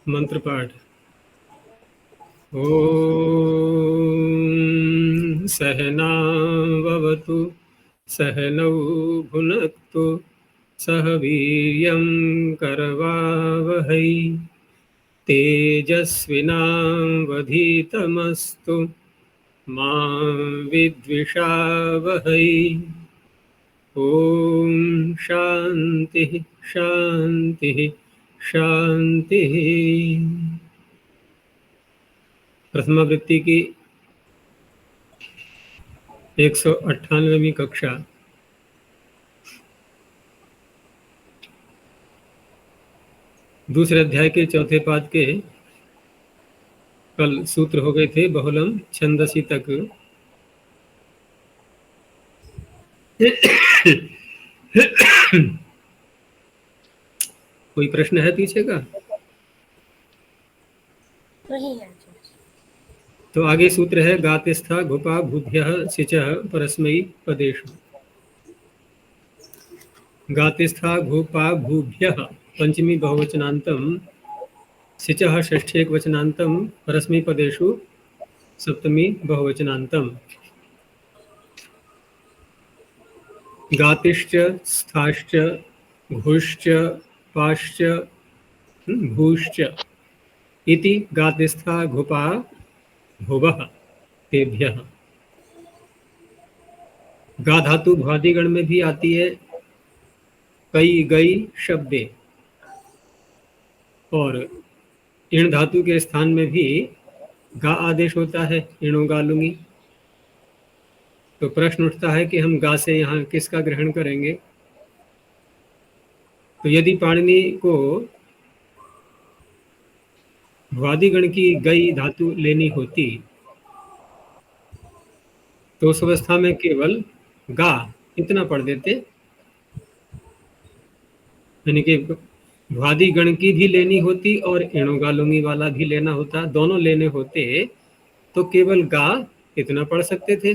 मंत्र पाठ। ओम सहनावतु सहनौ भुनक्तु सह वीर्यं करवावहै तेजस्विनावधीतमस्तु मा विद्विषावहै। ओम शांति शांति शांति। प्रथमावृत्ति की 198वीं कक्षा। दूसरे अध्याय के चौथे पाद के कल सूत्र हो गए थे बहुलम छंदसी तक। कोई प्रश्न है पीछे का? नहीं है। तो आगे सूत्र है गातिस्था घुपा भूभ्यः सिचः परस्मै पदेषु। गातिस्था घुपा भूभ्यः पंचमी बहुवचनांतम, सिचः षष्ठी एकवचनांतम, परस्मै पदेषु सप्तमी बहुवचनांतम। गातिश्च स्थाश्च घुश्च पाश्च भूश्च इति गातिस्था घुपा भुवः तेभ्यः। गा धातु भ्वादिगण में भी आती है, कई गई शब्दे, और इण धातु के स्थान में भी गा आदेश होता है, इणो गा लूंगी। तो प्रश्न उठता है कि हम गा से यहाँ किसका ग्रहण करेंगे? तो यदि पाणिनि को भ्वादिगण की गई धातु लेनी होती तो उस अवस्था में केवल गा इतना पढ़ देते, यानी कि भ्वादि गण की भी लेनी होती और इणोगा लुंगी वाला भी लेना होता, दोनों लेने होते तो केवल गा इतना पढ़ सकते थे,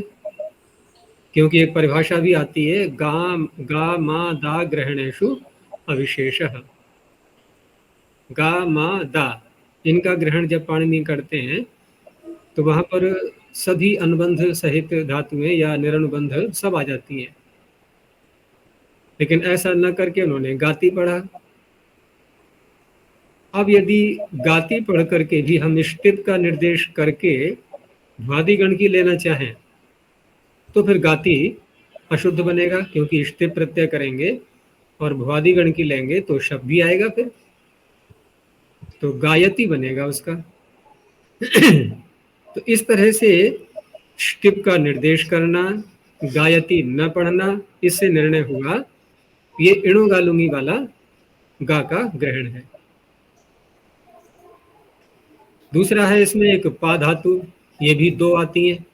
क्योंकि एक परिभाषा भी आती है गा मा दा ग्रहणेषु अविशेषः। गा मा दा इनका ग्रहण जब पाणिनि करते हैं तो वहां पर सभी अनुबंध सहित धातुएं या निरनुबंध सब आ जाती हैं, लेकिन ऐसा न करके उन्होंने गाती पढ़ा। अब यदि गाती पढ़ करके भी हम निश्चित का निर्देश करके भ्वादिगण की लेना चाहें तो फिर गाती अशुद्ध बनेगा, क्योंकि इष्टिप प्रत्यय करेंगे और भ्वादिगण की लेंगे तो शब्द भी आएगा, फिर तो गायती बनेगा उसका। तो इस तरह से ष्टिप का निर्देश करना, गायती न पढ़ना, इससे निर्णय हुआ ये इणो गालुंगी वाला गा का ग्रहण है। दूसरा है इसमें एक पा धातु, ये भी दो आती हैं,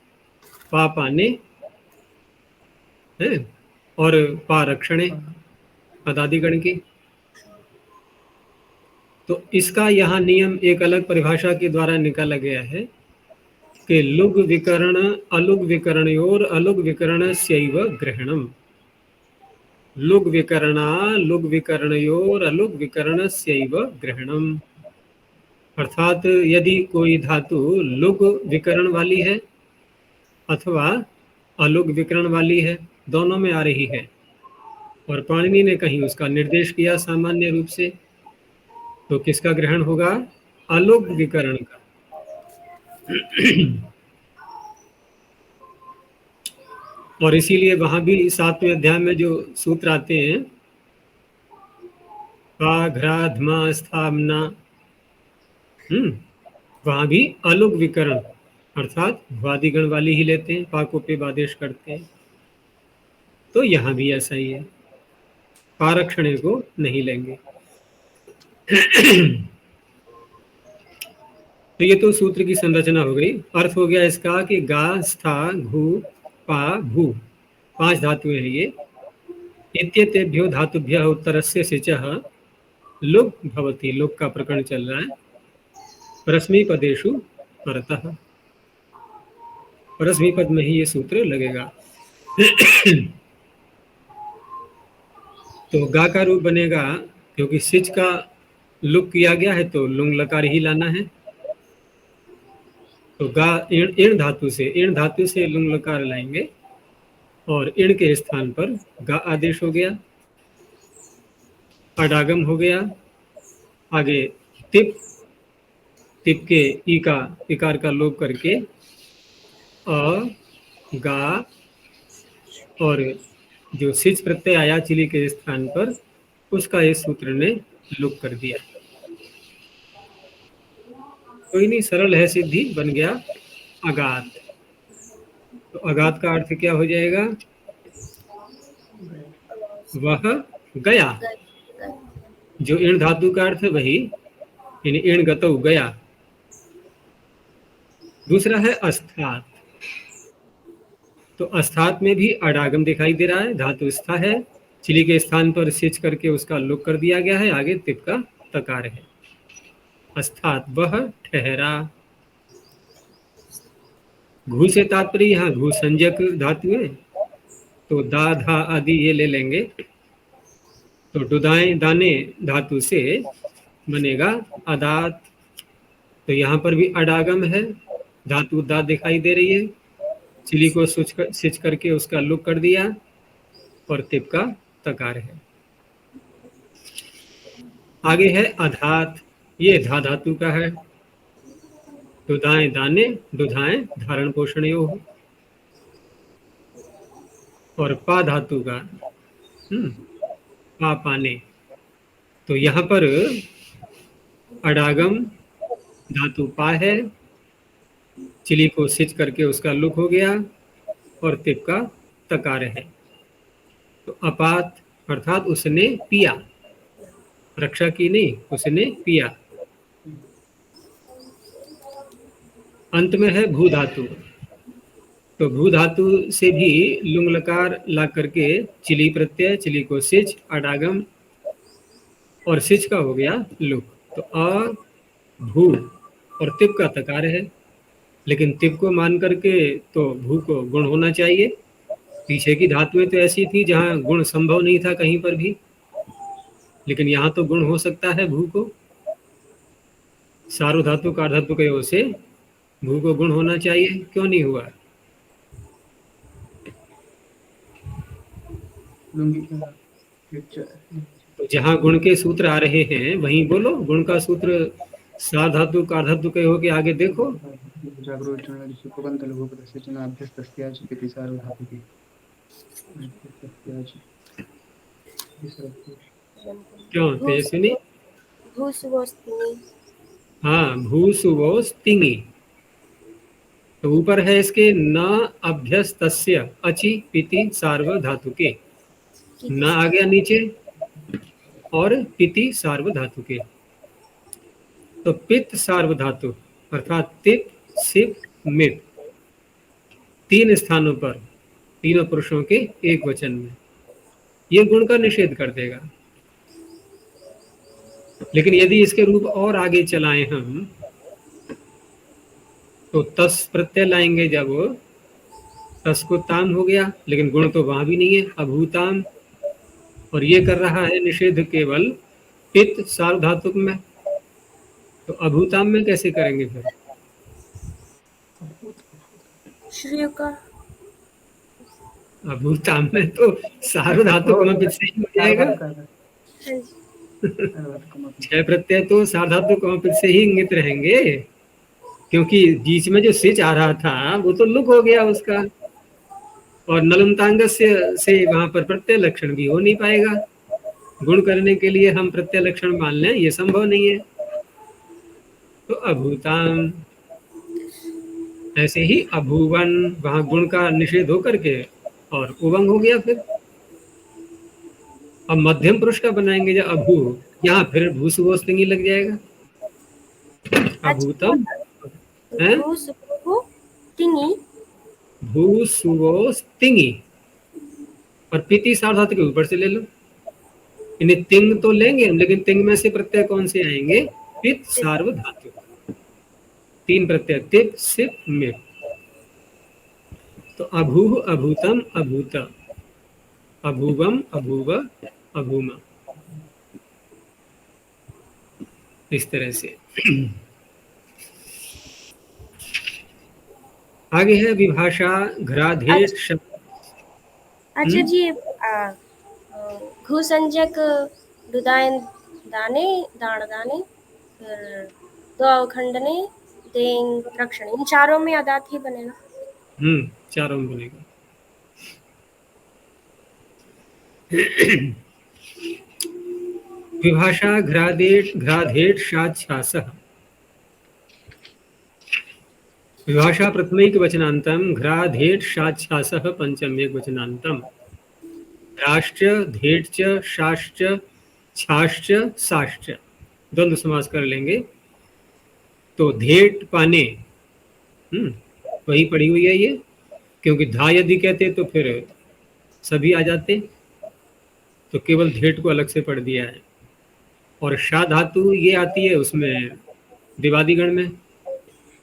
पा पाने है और पा रक्षणे पदादिगण की। तो इसका यहाँ नियम एक अलग परिभाषा के द्वारा निकाला गया है कि लुग विकरण अलुग विकरणयोर अलुग विकरणस्यैव ग्रहणम। लुग विकरणा लुग विकरणयोर अलुग विकरणस्यैव ग्रहणम, अर्थात यदि कोई धातु लुग विकरण वाली है अथवा अलुग विकरण वाली है, दोनों में आ रही है, और पाणिनि ने कहीं उसका निर्देश किया सामान्य रूप से, तो किसका ग्रहण होगा? अलुग विकरण का। और इसीलिए वहां भी 7वें अध्याय में जो सूत्र आते हैं पा घ्रा धमा स्थामना, वहां भी अलुग विकरण अर्थात भ्वादिगण वाली ही लेते हैं, पा को पे आदेश करते हैं। तो यहाँ भी ऐसा ही है, पारक्षणे को नहीं लेंगे। तो ये तो सूत्र की संरचना हो गई। अर्थ हो गया इसका कि गा स्था घु पा भू 5 धातुएं हैं ये। इत्येतेभ्यो धातुभ्यः उत्तरस्य सिचः लुग भवति, लुग का प्रकरण चल रहा है, परस्मै पदेषु परतः, परस्मै पद में ही ये सूत्र लगेगा। तो गा का रूप बनेगा क्योंकि सिच का लुक किया गया है तो लुंग लकार ही लाना है। तो गा इण धातु से लुंग लकार लाएंगे और इण के स्थान पर गा आदेश हो गया, अडागम हो गया। आगे तिप, तिप के इकार का लोप करके अ, गा, और जो सिच प्रत्यय आया चिली के स्थान पर उसका इस सूत्र ने लुक कर दिया। कोई नहीं, सरल है, सिद्धि बन गया अगात। तो अगात का अर्थ क्या हो जाएगा? वह गया। जो इण धातु का अर्थ है वही, यानी इण गतौ गया। दूसरा है अस्थात। तो अस्थात में भी अडागम दिखाई दे रहा है, धातु स्था है, चिली के स्थान पर सिच करके उसका लुक कर दिया गया है, आगे तिप का तकार है। अस्थात वह ठहरा। घू से तात्पर्य यहाँ घू संज्ञक धातु है, तो दा धा आदि ये ले लेंगे। तो डुदाएं दाने धातु से बनेगा अदात। तो यहाँ पर भी अडागम है, धातु दा दिखाई दे रही है, चिली को सिच करके उसका लुक कर दिया और तिप का तकार है। आगे है अधात, ये धा धातु का है। दुधाएं दाने, दुधाएं धारण पोषण योग, और पा धातु का पा पाने। तो यहाँ पर अडागम धातु पा है, चिली को सिच करके उसका लुक हो गया और तिप का तकार है। तो अपात अर्थात उसने पिया, रक्षा की नहीं, उसने पिया। अंत में है भू धातु। तो भू धातु से भी लुंग लकार ला करके चिली प्रत्यय, चिली को सिच, अडागम और सिच का हो गया लुक। तो अ भू और तिप का तकार है, लेकिन तिप को मान करके तो भू को गुण होना चाहिए। पीछे की धातुएं तो ऐसी थी जहां गुण संभव नहीं था कहीं पर भी, लेकिन यहाँ तो गुण हो सकता है भू को। सार्वधातु का धातु के ओर से भू को गुण होना चाहिए, क्यों नहीं हुआ? तो जहाँ गुण के सूत्र आ रहे हैं वहीं बोलो। गुण का सूत्र सार्वधातु का धातु के हो के आगे देखो। क्यों तेजस्विनी? हाँ, भूसुवोस्तिङि। तो ऊपर है इसके न अभ्यस्तस्य अचि पिति सार्वधातुके, न आ गया नीचे और पिति सार्वधातुके। तो पित्त सार्वधातु अर्थात तिप सिप मिप, तीन स्थानों पर तीनों पुरुषों के एक वचन में, ये गुण का निषेध कर देगा। लेकिन यदि इसके रूप और आगे चलाएं हम तो तस प्रत्यय लाएंगे, जब तस को ताम हो गया, लेकिन गुण तो वहां भी नहीं है, अभूताम। और ये कर रहा है निषेध केवल पित्त सार्वधातुक में, तो अभूताम में कैसे करेंगे फिर? अभूताम में तो सार्वधातुक में पित्त से ही हो जाएगा। छह प्रत्यय तो सार्वधातुक पित्त से ही इंगित रहेंगे, क्योंकि बीच में जो सिच आ रहा था वो तो लुक हो गया उसका, और नलंतांग से वहां पर प्रत्यय लक्षण भी हो नहीं पाएगा। गुण करने के लिए हम प्रत्यय लक्षण मान लें, ये संभव नहीं है। तो अभूताम, ऐसे ही अभुवन, वहां गुण का निषेध होकर के और उवंग हो गया। फिर अब मध्यम पुरुष का बनाएंगे जब अभू, यहाँ फिर भूसुवोस्तिङि लग जाएगा। अभूतम है भूसुवोस्तिङि, और पिति सार्वधातुक के ऊपर से ले लो। इन्हें तिंग तो लेंगे हम, लेकिन तिंग में से प्रत्यय कौन से आएंगे? पित्त सार्वधातुक, तीन प्रत्यय तिप सिप मिप। तो अभूह अभूतम अभूत, अभूवम अभूव अभूम। इस तरह से। आगे है विभाषा घ्राधेट अच्छा शब्द। अच्छा जी, घु संज्ञक दुदायन दाने दाण दाने, फिर दो अवखंडने, दें रक्षण, इन चारों में अदात ही बनेगा। चारों में बनेगा। विभाषा घ्राधेट शाद शासः। विभाषा प्रथमैक वचनांतम घ्राधेट शाद शासः पंचम्यक वचनांतम राष्ट्र धेट्च शाश्च छाश्च साश्च द्वंद्व समास कर लेंगे। तो धेट पाने, वही पड़ी हुई है ये, क्योंकि धा यदि कहते तो फिर सभी आ जाते, तो केवल धेट को अलग से पढ़ दिया है। और शा धातु ये आती है उसमें दिवादिगण में,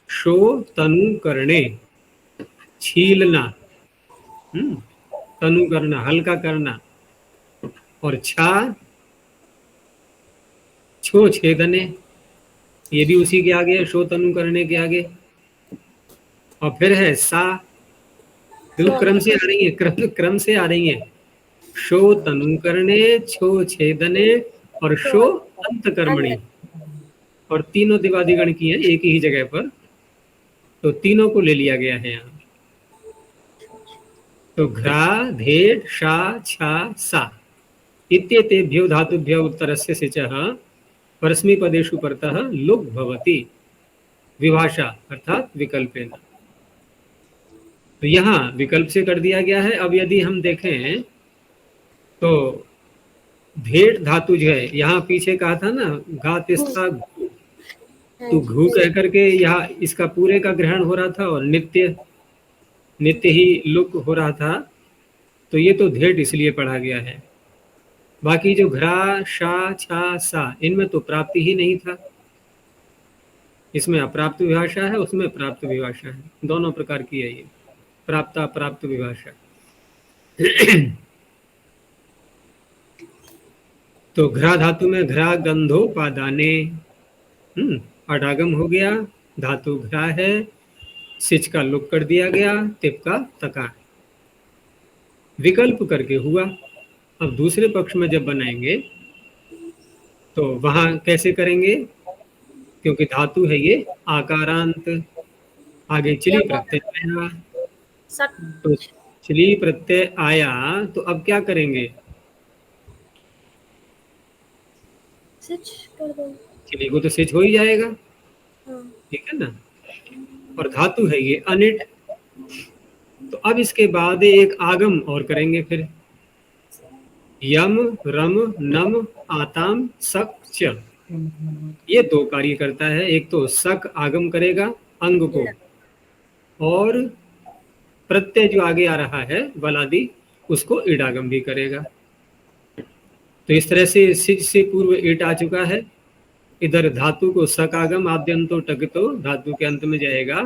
शो तनु करणे, छीलना, तनु करना, हल्का करना। और छा छो छेदने, ये भी उसी के आगे है, शो तनु करने के आगे। और फिर है सा, बिल्कुल क्रम से आ रही है, क्रम से आ रही है। शो तनु करने, छो छेदने और शो अंत कर्मणि। और तीनों दिवादिगण की है एक ही जगह पर, तो तीनों को ले लिया गया है यहाँ। तो घ्रा धेट शा छा सा इत्येतेभ्यो धातुभ्यो उत्तरस्य सिचः परस्मैपदेषु परतः लुग् भवति विभाषा अर्थात विकल्पेन। तो यहाँ विकल्प से कर दिया गया है। अब यदि हम देखें तो भेट धातु जो है, यहाँ पीछे कहा था ना घातिस्था, तो घू कह करके यहाँ इसका पूरे का ग्रहण हो रहा था और नित्य नित्य ही लुक हो रहा था, तो ये तो धेट इसलिए पढ़ा गया है। बाकी जो घ्रा शा छा सा, इनमें तो प्राप्ति ही नहीं था। इसमें अप्राप्त विभाषा है, उसमें प्राप्त विभाषा है, दोनों प्रकार की है ये, प्राप्त अप्राप्त विभाषा। तो घ्रा धातु में घ्रा गंधो पादाने, अडागम हो गया, धातु घ्रा है, सिच का लुक कर दिया गया, तिप का तकार, विकल्प करके हुआ। अब दूसरे पक्ष में जब बनाएंगे तो वहां कैसे करेंगे, क्योंकि धातु है ये आकारांत, आगे चिली प्रत्यय आया, तो चिली प्रत्यय आया तो अब क्या करेंगे, चिली को तो सिच हो ही जाएगा, ठीक है ना। और धातु है ये अनिट, तो अब इसके बाद एक आगम और करेंगे फिर, यम रम नम आताम सक च, ये दो कार्य करता है। एक तो सक आगम करेगा अंग को, और प्रत्यय जो आगे आ रहा है वलादि, उसको इडागम भी करेगा। तो इस तरह से सिज से पूर्व ईट आ चुका है, इधर धातु को सकागम आद्यंतो टगतो, धातु के अंत में जाएगा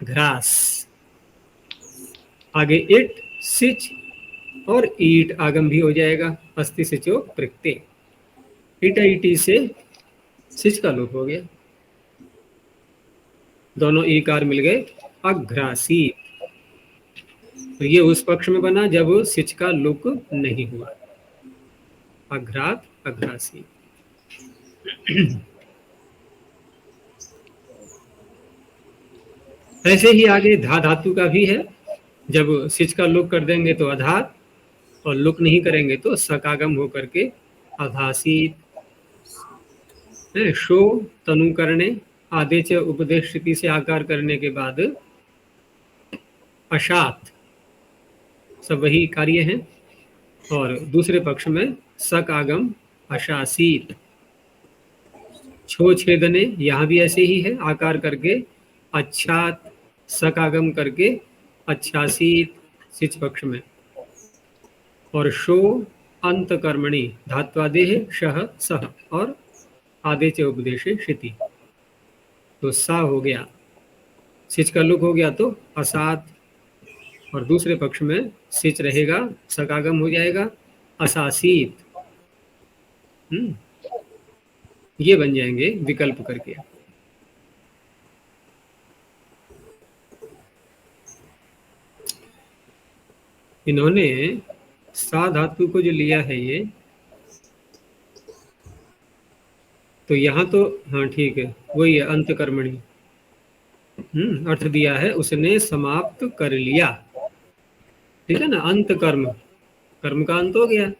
घ्रास, आगे इट सिच और ईट आगम भी हो जाएगा, अस्ति सिचो प्रत्यय, ईटा ईटी से सिच का लोप हो गया, दोनों ईकार मिल गए अघ्रासी। तो ये उस पक्ष में बना जब सिच का लुक नहीं हुआ, अघ्रात अघ्रासी। ऐसे ही आगे धा धातु का भी है, जब सिच का लुक कर देंगे तो अधात, और लुक नहीं करेंगे तो सकागम होकर के अधासीत। शो तनु करने, आदेश उपदेश स्थिति से आकार करने के बाद अशात, सब वही कार्य हैं। और दूसरे पक्ष में सक आगम अशासीत, छो छेदने, यहाँ भी ऐसे ही है, आकार करके अच्छात, सक आगम करके अच्छासीत सिच पक्ष में। और शो अंत कर्मणि धात्वादेह शह सह और आदेश उपदेश क्षिति, तो सा हो गया, सिच का लुक हो गया तो असात, और दूसरे पक्ष में सिच रहेगा, सकागम हो जाएगा असासीत। ये बन जाएंगे विकल्प करके। इन्होंने सा धातु को जो लिया है ये, तो यहाँ तो हाँ ठीक है, वही है अंतकर्मणि। अर्थ दिया है उसने समाप्त कर लिया, ठीक है ना, अंत कर्म, कर्म का अंत हो गया।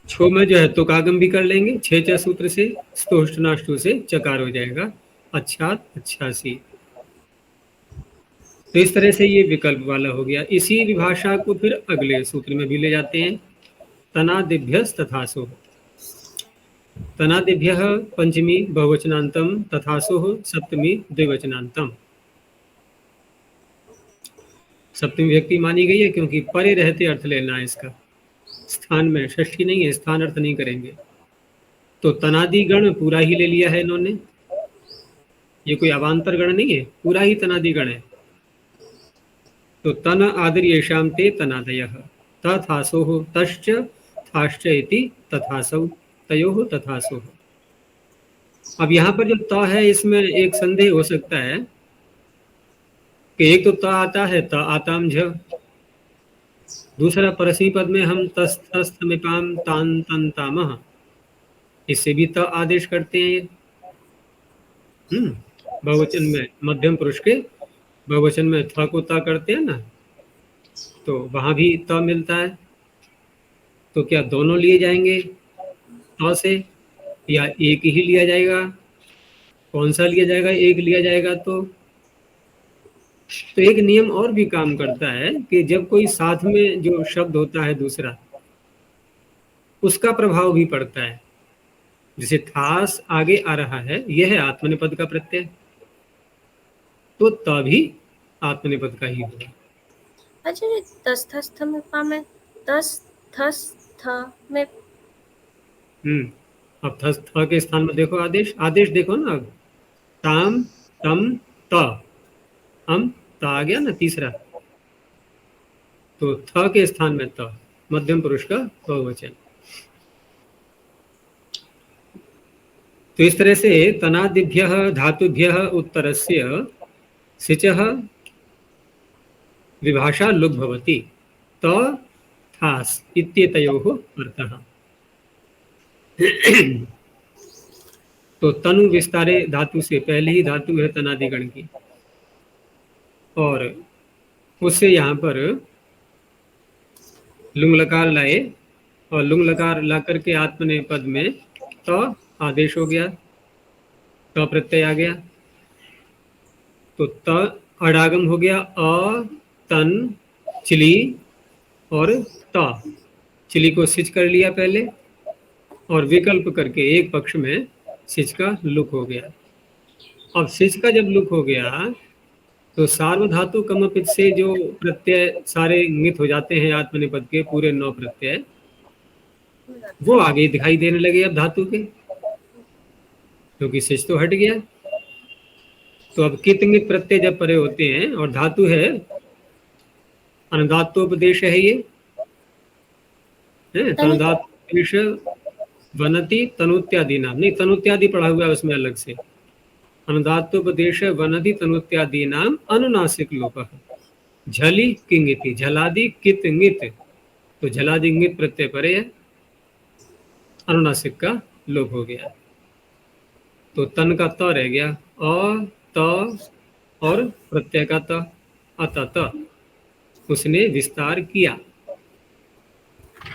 छो में जो है तुकागम भी कर लेंगे, छे च सूत्र से, स्तोष्टनाष्टु से चकार हो जाएगा, अच्छा अच्छा सी। तो इस तरह से ये विकल्प वाला हो गया। इसी विभाषा को फिर अगले सूत्र में भी ले जाते हैं, तनादिभ्य तथासु। तनादिभ्य पंचमी बहुवचनांतम, तथासु सप्तमी द्विवचनांतम। सप्तमी व्यक्ति मानी गई है क्योंकि परे रहते अर्थ लेना है इसका, स्थान में षष्ठी नहीं है, स्थान अर्थ नहीं करेंगे। तो तनादि गण पूरा ही ले लिया है इन्होंने, ये कोई अवांतर गण नहीं है, पूरा ही तनादि गण है। तो तन आदर येषाम ते तनादयः, तथासोः तश्च थाश्च इति तथासौ, तयोः तथासोः। अब यहाँ पर जो त है इसमें एक संदेह हो सकता है कि एक तो त आता है त आताम झ, दूसरा परस्मी पद में हम तस् तस् तमिपाम तान तन तामः, इससे भी त आदेश करते हैं ये। बहुवचन में मध्यम पुरुष के बहुवचन में थ को ता करते हैं ना, तो वहां भी त मिलता है। तो क्या दोनों लिए जाएंगे त से, या एक ही लिया जाएगा? कौन सा लिया जाएगा? एक लिया जाएगा तो एक नियम और भी काम करता है कि जब कोई साथ में जो शब्द होता है दूसरा, उसका प्रभाव भी पड़ता है। जैसे थास आगे आ रहा है, यह है आत्मनेपद का प्रत्यय, तो तभी आत्मनेपद का ही होगा। अच्छा जी, तस्थस्थ में पा में तस थस थ में अब थ के स्थान में देखो आदेश, आदेश देखो ना, अब ताम तम त, हम त आ गया ना तीसरा, तो थ के स्थान में त, मध्यम पुरुष का बहुवचन। तो इस तरह से तनादिभ्य धातुभ्य उत्तरस्य सिचः विभाषा लुग् भवति, त थास् इत्येतयोः अर्थः। तो तनु विस्तारे धातु से पहले ही धातु है तनादिगण की, और उससे यहाँ पर लुंग लकार लाए, और लुंग लकार ला करके आत्मने पद में त आदेश हो गया, त प्रत्यय आ गया, तो त अडागम हो गया, अ तन चिली और त, चिली को सिच कर लिया पहले, और विकल्प करके एक पक्ष में सिच का लुक हो गया। अब सिच का जब लुक हो गया तो सार्वधातु कमपित से जो प्रत्यय सारे इंगित हो जाते हैं आत्मनिपद के पूरे 9 प्रत्यय, वो आगे दिखाई देने लगे अब धातु के, क्योंकि सिच तो हट गया। तो अब कित इंगित प्रत्यय जब परे होते हैं और धातु है, अनुदात्तोपदेश है ये, अनुदात्तोपदेश वनति तनुत्यादि नाम, नहीं तनुत्यादि पढ़ा हुआ है उसमें अलग से, अनुदात्तोपदेश वनति तनुत्यादि नाम अनुनासिक लोपः, झली किंगिति, झलादि कित इंगित, तो झलादि इंगित प्रत्यय परे है, अनुनासिक का लोप हो गया, तो तन का त रह गया, अ त और प्रत्यय का त, अतत, उसने विस्तार किया।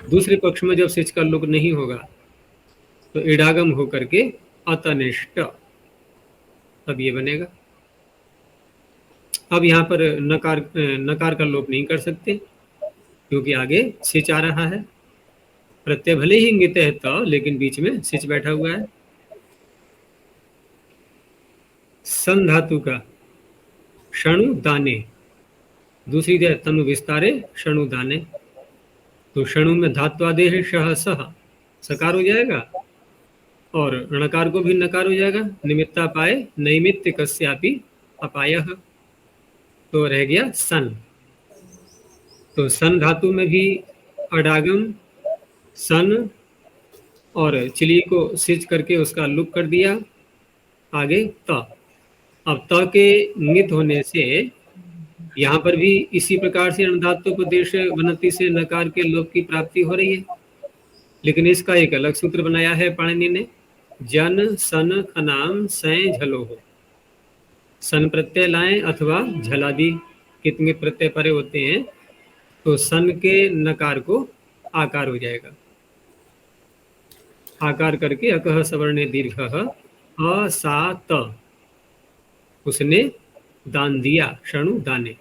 दूसरे पक्ष में जब सिच का लोप नहीं होगा तो इडागम होकर के अतनिष्ठ, अब ये बनेगा। अब यहाँ पर नकार का लोप नहीं कर सकते क्योंकि आगे सिच आ रहा है, प्रत्यय भले ही इंगित है त, लेकिन बीच में सिच बैठा हुआ है। सन धातु का क्षणु दाने, दूसरी जगह तनु विस्तारे क्षणु दाने, तो क्षणु में धात्वादेश शह सह सकार हो जाएगा, और णकार को भी नकार हो जाएगा, निमित्ता पाए नैमित्त कस्यापि अपायः, तो रह गया सन। तो सन धातु में भी अडागम सन और चिली को सिच करके उसका लुक कर दिया। आगे त, अब त के नित होने से यहाँ पर भी इसी प्रकार से अनुदात्तोपदेश वनति से नकार के लोप की प्राप्ति हो रही है, लेकिन इसका एक अलग सूत्र बनाया है पाणिनि ने। जन सन खनाम सै झलो हो, सन प्रत्यय लाएं अथवा झलादि कितने प्रत्यय परे होते हैं तो सन के नकार को आकार हो जाएगा। आकार करके अकह सवर्णे दीर्घ असात, उसने दान दिया, शणु दाने।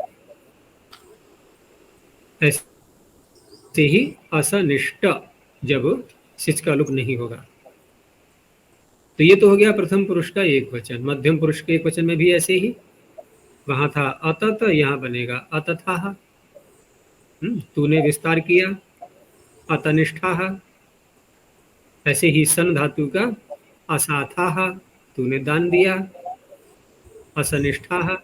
ऐसे ही असनिष्ट जब सिच का लुक नहीं होगा। तो ये तो हो गया प्रथम पुरुष का एक वचन। मध्यम पुरुष के एक वचन में भी ऐसे ही, वहां था अतत, यहाँ बनेगा अतथा। तूने विस्तार किया, अतनिष्ठा। ऐसे ही सन धातु का असाथा, तूने दान दिया, असनिष्ठा।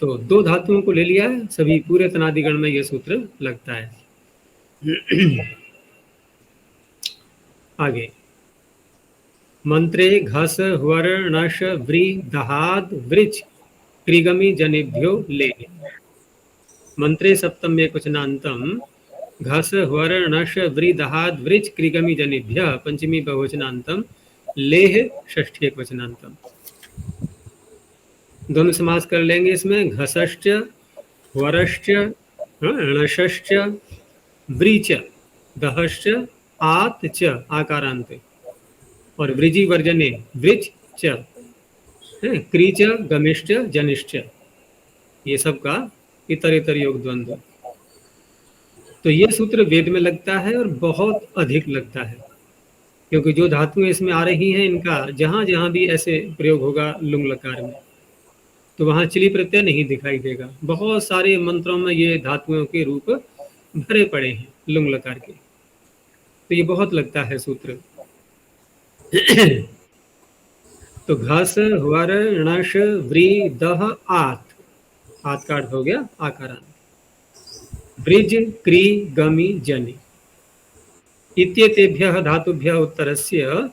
तो दो धातुओं को ले लिया है, सभी पूरे तनादिगण में यह सूत्र लगता है। आगे मंत्रे घस ह्वर णश व्री दहाद वृच क्रिगमी जनेभ्यो ले। मंत्रे सप्तम में क्वचनांतम घस ह्वर णश व्री दहाद वृच क्रिगमी जनेभ्य पंचमी बहुवचनांतम लेह षष्ठी क्वचनांतम। दोनों समास कर लेंगे इसमें। घसश्च ह्वरश्च णशश्च व्रीच दहश्च आत च आकारांत और वृजी वर्जने वृच च क्रीच गमिश्च जनिश्च, ये सब का इतर इतर योग द्वंद्व। तो ये सूत्र वेद में लगता है और बहुत अधिक लगता है, क्योंकि जो धातुएं इसमें आ रही हैं इनका जहां जहां भी ऐसे प्रयोग होगा लुंग लकार में तो वहां चिली प्रत्यय नहीं दिखाई देगा। बहुत सारे मंत्रों में ये धातुओं के रूप भरे पड़े हैं लुंग लकार के, तो ये बहुत लगता है सूत्र। तो घस ह्वर णश व्री दह आत, आत का अर्थ हो गया आकारांत। ब्रिज क्री गमी जनि इत्येतेभ्यः धातुभ्यः उत्तरस्य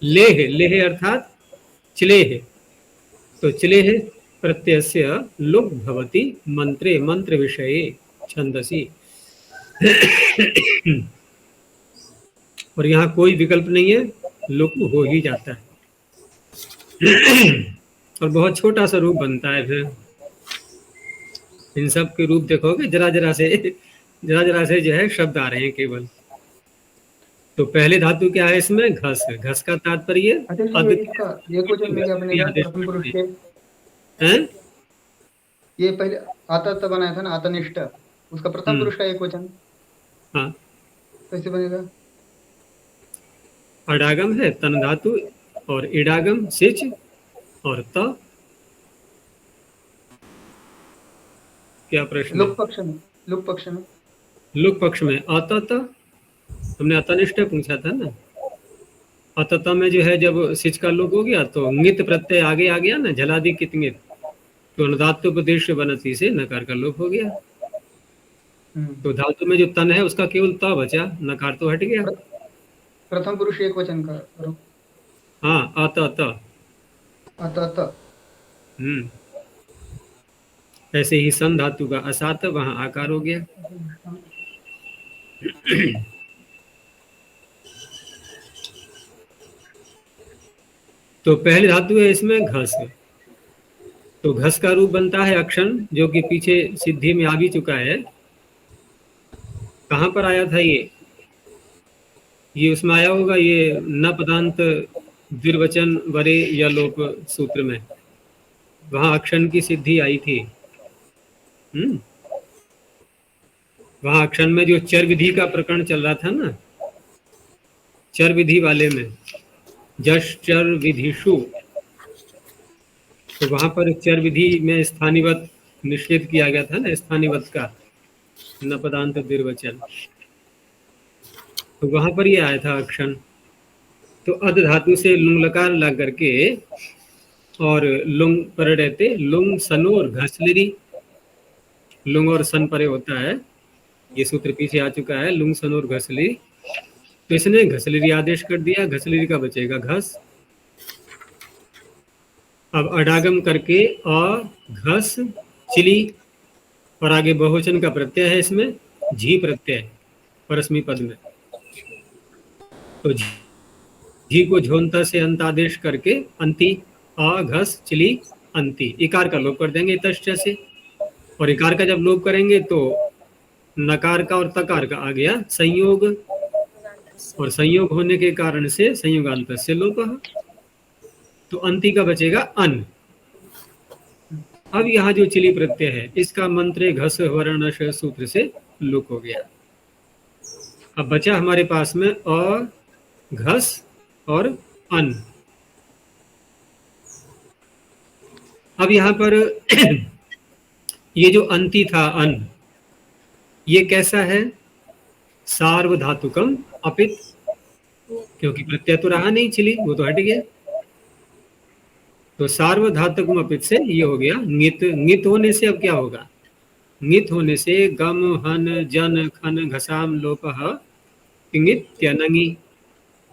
लेह, लेह अर्थात चिलेह, तो चिलेह प्रत्ययस्य लुक् भवति मंत्रे, मंत्र विषये छंदसी। और यहाँ कोई विकल्प नहीं है, लुक हो ही जाता है। और बहुत छोटा सा रूप बनता है। फिर इन सब के रूप देखोगे जरा जरा से जो है शब्द आ रहे हैं केवल। तो पहले धातु क्या है इसमें? घस। घस का तात्पर्य ये क्वेश्चन में आपने प्रथम पुरुष के ये पहले आता बनाया था ना, आतनिष्ठ, उसका प्रथम पुरुष का एक वचन। हाँ, कैसे बनेगा? अडागम है तन धातु और इडागम सिच और त। क्या प्रश्न? लुक पक्ष में, लुक पक्ष में, लुक पक्ष में अतत, हमने अतनिष्ठ पूछा था ना। अतत में जो है जब सिच का लुक हो गया तो ङित प्रत्यय आगे आ गया ना, झलादि कित ङित, तो अनुदात्तोपदेश बनति से नकार का लोप हो गया। तो धातु में जो तन है उसका केवल त बचा, नकार तो हट गया। प्रथम पुरुष एक वचन का करो। हाँ, अतत। अतत। ऐसे ही सन धातु का असात, वहां आकार हो गया। तो पहली धातु है इसमें घस, तो घस का रूप बनता है अक्षण, जो कि पीछे सिद्धि में आ भी चुका है। कहां पर आया था ये उसमें आया होगा, ये न पदांत द्विर्वचन वरे या लोप सूत्र में, वहां अक्षण की सिद्धि आई थी। वहां अक्षण में जो चर विधि का प्रकरण चल रहा था ना, चर विधि वाले में, जश चर विधिषु, तो वहां पर चर विधि में स्थानीवत निषेध किया गया था ना, स्थानीवत का न पदांत द्विर्वचन, तो वहां पर ये आया था अक्षण। तो अध धातु से लुंग लकार ला करके और लुंग पर रहते लुंग सनो और घसलिरी, लुंग और सन परे होता है, ये सूत्र पीछे आ चुका है, लुंग सन और घसलिरी। तो इसने घसलिरी आदेश कर दिया, घसलिरी का बचेगा घस। अब अडागम करके घस चिली, और आगे बहुवचन का प्रत्यय है इसमें, झी प्रत्यय परस्मी पद में। तो झी को झोंता से अंत आदेश करके अंति, घस चिली अंति, इकार का लोप कर देंगे तश्च से। और इकार का जब लोप करेंगे तो नकार का और तकार का आ गया संयोग, और संयोग होने के कारण से संयोगांत से लोप, तो अंति का बचेगा अन। अब यहाँ जो चिली प्रत्यय है इसका मंत्र घस वर्ण सूत्र से लुक हो गया। अब बचा हमारे पास में घस और अन। अब यहाँ पर ये जो अंति था अन, ये कैसा है? सार्वधातुकम अपित, क्योंकि प्रत्यय तो रहा नहीं चिली, वो तो हट गया। तो सार्वधातुकम अपित से ये हो गया ङित। ङित होने से अब क्या होगा? ङित होने से गम हन जन खन घसाम लोपः तिङित त्यनङि।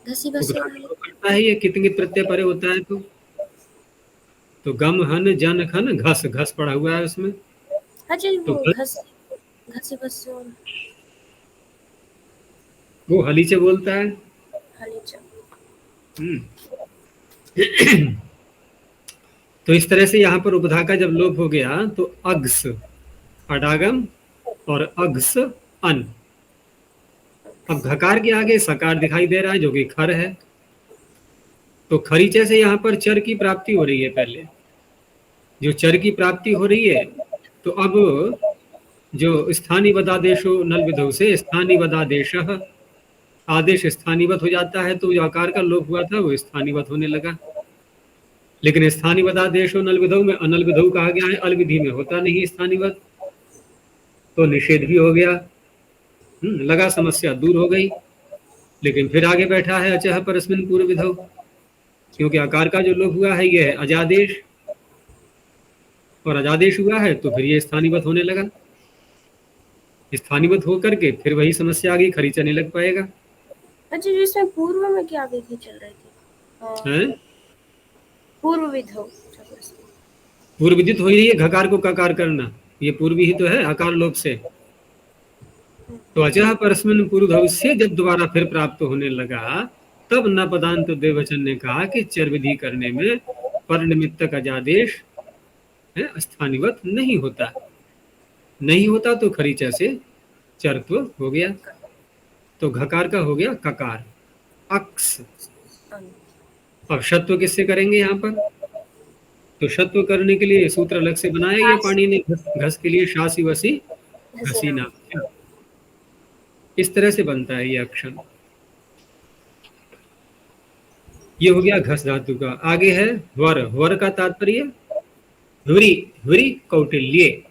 घसी बसी करता है ये कितंगित प्रत्यय परे होता है तो गम हन जन खन घस, घस पड़ा हुआ है उसमें। अच्छा तो वो घसी बसी वो हलीचे बोलता है। हलीचा। तो इस तरह से यहाँ पर उपधा का जब लोप हो गया तो अग्स अडागम और अग्स अन। अब घकार के आगे सकार दिखाई दे रहा है जो कि खर है। तो खरीचे से यहाँ पर चर की प्राप्ति हो रही है। पहले जो चर की प्राप्ति हो रही है, तो अब जो स्थानीय वदादेशो नल विधौ से स्थानीय वदादेश आदेश स्थानीवत हो जाता है, तो जो आकार का लोप हुआ था वो स्थानीवत होने लगा। लेकिन स्थानीय वदादेशो नल विधौ में अनल विधौ कहा गया है, अल विधि में होता नहीं स्थानीवत, तो निषेध भी हो गया। लगा समस्या दूर हो गई। लेकिन फिर आगे बैठा है अचह परस्मिन पूर्व विधौ, क्योंकि आकार का जो लोप हुआ है ये है अजादेश, और अजादेश हुआ है तो फिर ये स्थानीवत होने लगा। स्थानीवत होकर के फिर वही समस्या आ गई, खरीचा नहीं लग पाएगा। अच्छा जिसमें पूर्व में क्या विधि चल रही थी? हैं? पूर्व विधौ। पूर्व विदित हो रही है घकार को ककार करना, ये पूर्वी ही तो है आकार लोप से। तो अचह परस्मिन पूर्व से जब दोबारा फिर प्राप्त होने लगा, तब न पदांत देवचन ने कहा कि चर विधि करने में पर निमित्तक अजादेश स्थानीवत नहीं होता। नहीं होता तो खरीचा से चरत्व हो गया, तो घकार का हो गया ककार अक्स। अब शत्व किससे करेंगे यहाँ पर? तो शत्व करने के लिए सूत्र अलग से बनाया गया पाणी ने, घस के लिए शासी वसी घसी नाम। इस तरह से बनता है ये अक्षर। ये हो गया घस धातु का। आगे है वर। वर का तात्पर्य ह्वरी, ह्वरी कौटिल्य।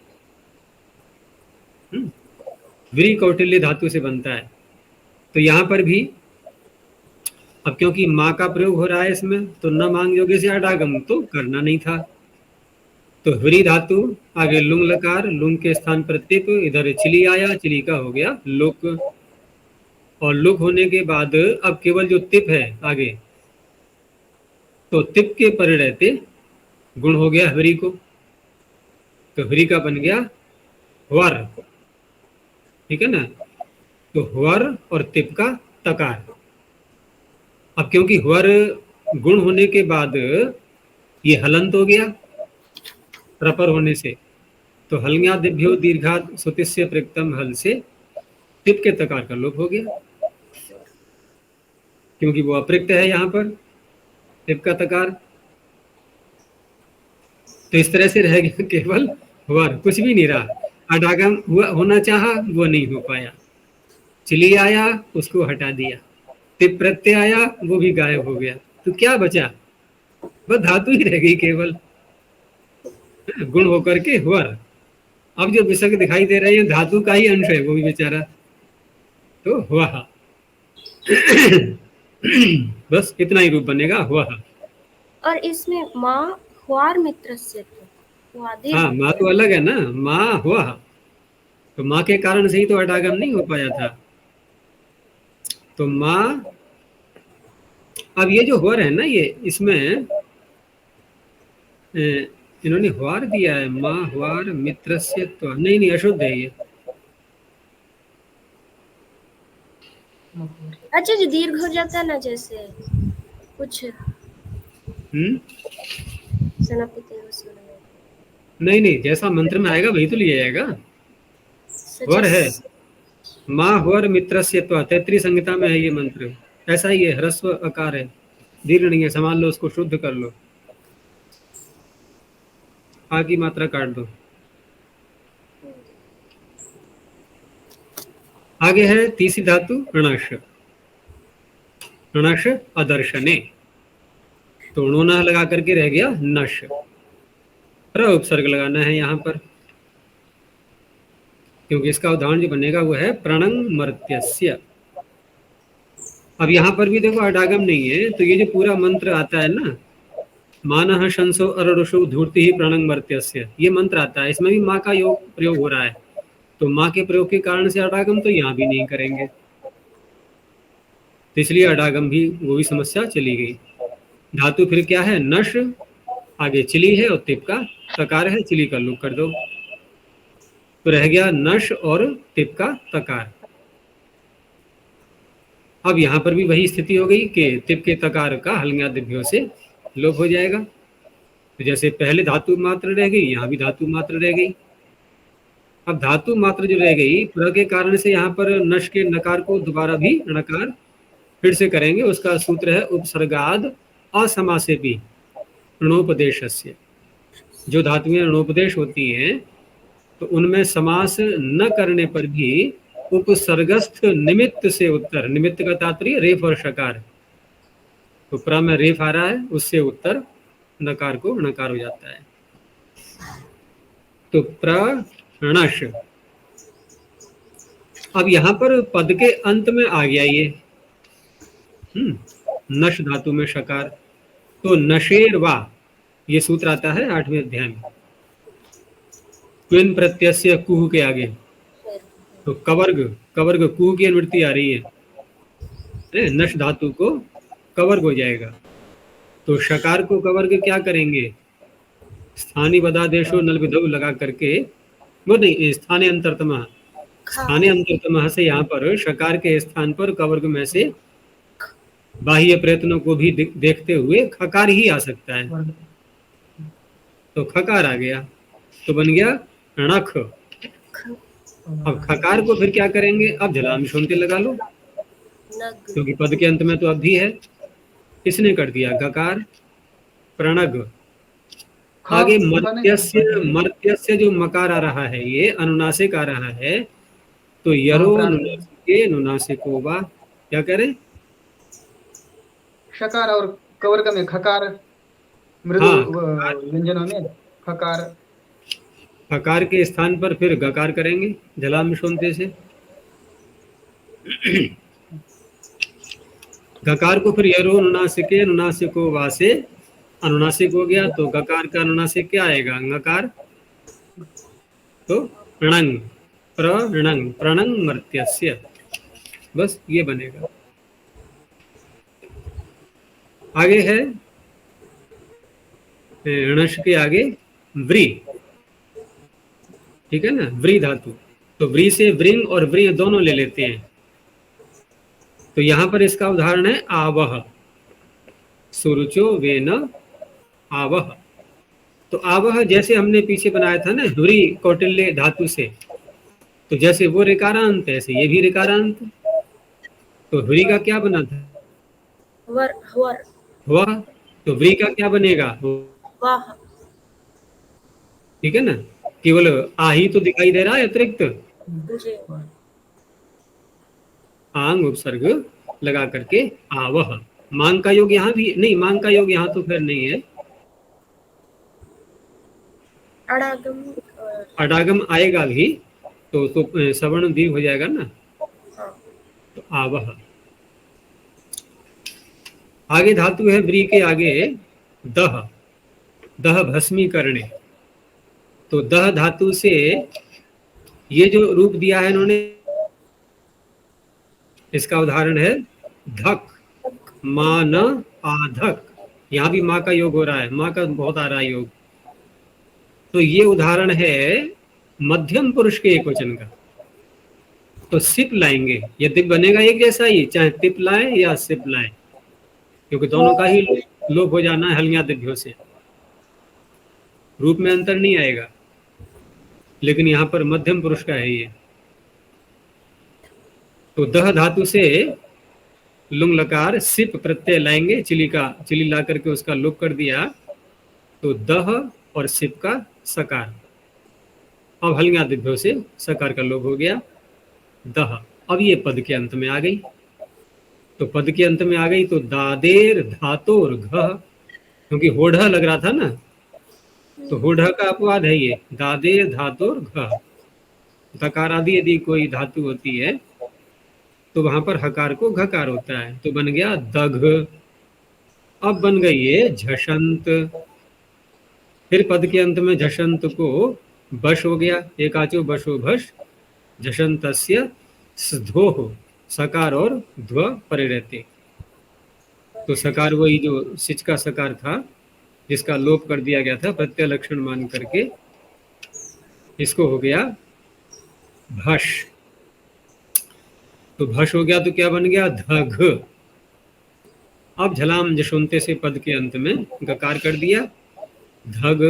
ह्वरी कौटिल्य धातु से बनता है। तो यहाँ पर भी अब क्योंकि माँ का प्रयोग हो रहा है इसमें, तो न मांग योग्य से अडागम तो करना नहीं था। तो ह्वरी धातु, आगे लुंग लकार, लुंग के स्थान पर तिप, इधर चिली आया, चिली का हो गया लुक। और लुक होने के बाद अब केवल जो तिप है आगे, तो तिप के पर रहते गुण हो गया ह्वरी को, तो ह्वरी का बन गया वर। ठीक है ना? तो ह्वर और तिप का तकार। अब क्योंकि ह्वर गुण होने के बाद ये हलंत हो गया प्रपर होने से, तो हलंग्या दिभ्यो दीर्घात सुतिस्य प्रक्तम हल से तिप के तकार का लोप हो गया, क्योंकि वो अप्रक्त है यहाँ पर तिप का तकार। तो इस तरह से रह गया केवल वर, कुछ भी नहीं रहा। अडागम हुआ होना चाहा, वो नहीं हो पाया। चिली आया, उसको हटा दिया। तिप प्रत्यय आया, वो भी गायब हो गया। तो क्या बचा? बस धातु ही रह गई केवल, गुण होकर के वर। अब जो विसर्ग दिखाई दे रहे हैं धातु का ही अंश है वो भी बेचारा, तो हुआ। बस इतना ही रूप बनेगा हुआ। और इसमें माँ ह्वार मित्र से, हाँ माँ तो अलग है ना, माँ हुआ, तो माँ के कारण से ही तो अडागम नहीं हो पाया था। तो माँ, अब ये जो ह्वर है ना, ये इसमें इन्होंने ह्वार दिया है, माँ ह्वार मित्रस्य त्वा, नहीं नहीं अशुद्ध है ये। अच्छा जी, दीर्घ हो जाता है ना, जैसे कुछ सनापिते नहीं नहीं, जैसा मंत्र में आएगा वही तो लिया जाएगा। ह्वर है, माँ ह्वर मित्रस्य त्वा, 33 संहिता में है ये मंत्र, ऐसा ही है, ह्रस्व अकार है, दीर्घ नहीं है, संभाल लो उसको, शुद्ध कर लो, आ की मात्रा काट दो। आगे है तीसरी धातु णश, णश अदर्शने, तो णोना लगा करके रह गया नश, प्र उपसर्ग लगाना है यहाँ पर, क्योंकि इसका उदाहरण जो बनेगा वो है प्रणंग मर्त्यस्य। अब यहाँ पर भी देखो अडागम नहीं है, तो ये जो पूरा मंत्र आता है ना, मानः शंसो अररुषु धूर्ति ही प्रणंग मर्त्यस्य, ये मंत्र आता है, इसमें भी माँ का योग प्रयोग हो रहा है, तो माँ के प्रयोग के कारण से अडागम तो यहाँ भी नहीं करेंगे, तो इसलिए अडागम भी, वो भी समस्या चली गई। धातु फिर क्या है, नश, आगे चिली है और तिप का तकार है, चिली का लुक कर दो, तो रह गया नश और तिप का तकार। अब यहाँ पर भी वही स्थिति हो गई कि तिप के तकार का हलंगादिभ्यों से लोप हो जाएगा, तो जैसे पहले धातु मात्र रह गई, यहाँ भी धातु मात्र रह गई। अब धातु मात्र जो रह गई, प्र के कारण से यहाँ पर नश के नकार को दोबारा भी णकार फिर से करेंगे, उसका सूत्र है उपसर्गाद असमासेपि ऋणोपदेशस्य। जो धातुएं ऋणोपदेश होती हैं तो उनमें समास न करने पर भी उपसर्गस्थ निमित्त से उत्तर, निमित्त का तात्पर्य रेफ और शकार, तो प्र में रेफ आ रहा है, उससे उत्तर नकार को णकार हो जाता है, तो प्रणश। अब यहाँ पर पद के अंत में आ गया ये नश धातु में शकार, तो नशेर वा, ये सूत्र आता है 8वें अध्याय में, क्विन प्रत्यस्य कुह के आगे, तो कवर्ग, कवर्ग कुह की अनुवृत्ति आ रही है, नश धातु को कवर्ग हो जाएगा, तो शकार को कवर्ग क्या करेंगे, स्थानीय बदादेशो नल विधव लगा करके, वो नहीं, स्थानीय अंतरतमः, स्थानीय अंतरतमः से यहाँ पर शकार के स्थान पर कवर्ग में से बाह्य प्रयत्नों को भी देखते हुए खकार ही आ सकता है, तो खकार आ गया, तो बन गया णख। अब खकार को फिर क्या करेंगे, अब झलाम शोंते लगा लो, क्योंकि पद के अंत में तो अवधि है, इसने कर दिया गकार, प्रणग। आगे मर्त्यस्य, मर्त्यस्य जो मकार आ रहा है ये अनुनासिक आ रहा है, तो यरो नुनासिके नुनासिको वा, क्या करें, शकार और कवर्ग में खकार, मृदु व्यंजनों में खकार, खकार के स्थान पर फिर गकार करेंगे झलाम शोंते से, गकार को फिर यरो नुनासिके नुनासिको वा से अनुनासिक हो गया, तो गकार का अनुनासिक क्या आएगा, ngकार, तो प्रणंग, प्रणंग, प्रणंग मर्त्यस्य, बस ये बनेगा। आगे है णश के आगे व्री, ठीक है ना, व्री धातु, तो व्री से व्रिंग और व्री दोनों ले लेते हैं, तो यहां पर इसका उदाहरण है आवह, सुरुचो वेन आवह, तो आवह जैसे हमने पीछे बनाया था ना ध्वरी कौटिल्य धातु से, तो जैसे वो ऋकारांत ऐसे ये भी ऋकारांत, तो ध्वरी का क्या बना था, वर, वर, हुआ, तो व्री का क्या बनेगा, वाह, ठीक है ना, केवल आ ही तो दिखाई दे रहा है अतिरिक्त, आंग उपसर्ग लगा करके आवह, मांग का योग यहाँ भी नहीं, मांग का योग यहाँ तो फिर नहीं है, अडागम, अडागम आएगा भी तो सवर्ण दीर्घ हो जाएगा ना, तो आवह। आगे धातु है व्री के आगे दह, दह भस्मीकरणे, तो दह धातु से ये जो रूप दिया है इन्होंने, इसका उदाहरण है धक, माँ न आधक। यहाँ भी माँ का योग हो रहा है, माँ का बहुत आ रहा है योग। तो ये उदाहरण है मध्यम पुरुष के एक वचन का। तो सिप लाएंगे, यदि बनेगा एक जैसा ही, चाहे तिप लाए या सिप लाए, क्योंकि दोनों का ही लोप हो जाना है हलिया दिभ्यों से, रूप में अंतर नहीं आएगा। लेकिन यहाँ पर मध्यम पुरुष का है ये। तो दह धातु से लुंग लकार सिप प्रत्यय लाएंगे, चिली ला करके उसका लोप कर दिया, तो दह और सिप का सकार। अब हलिया दिभ्यों से सकार का लोप हो गया, दह। अब ये पद के अंत में आ गई। तो पद के अंत में आ गई तो दादेर धातोर घ, क्योंकि होढ़ लग रहा था ना, तो होढ़ का अपवाद है ये, दादेर धातोर घ। दकार आदि यदि कोई धातु होती है तो वहां पर हकार को घकार होता है, तो बन गया दघ। अब बन गई है झषंत। फिर पद के अंत में झषंत को बश हो गया, एकाचो बशो भश, झषंतस्य स्धोः, सकार और ध्व परे रहते। तो सकार वही जो सिच का सकार था, जिसका लोप कर दिया गया था प्रत्यय लक्षण मान करके, इसको हो गया भश। तो भश हो गया तो क्या बन गया धघ। अब झलाम जशोंते से पद के अंत में गकार कर दिया धग।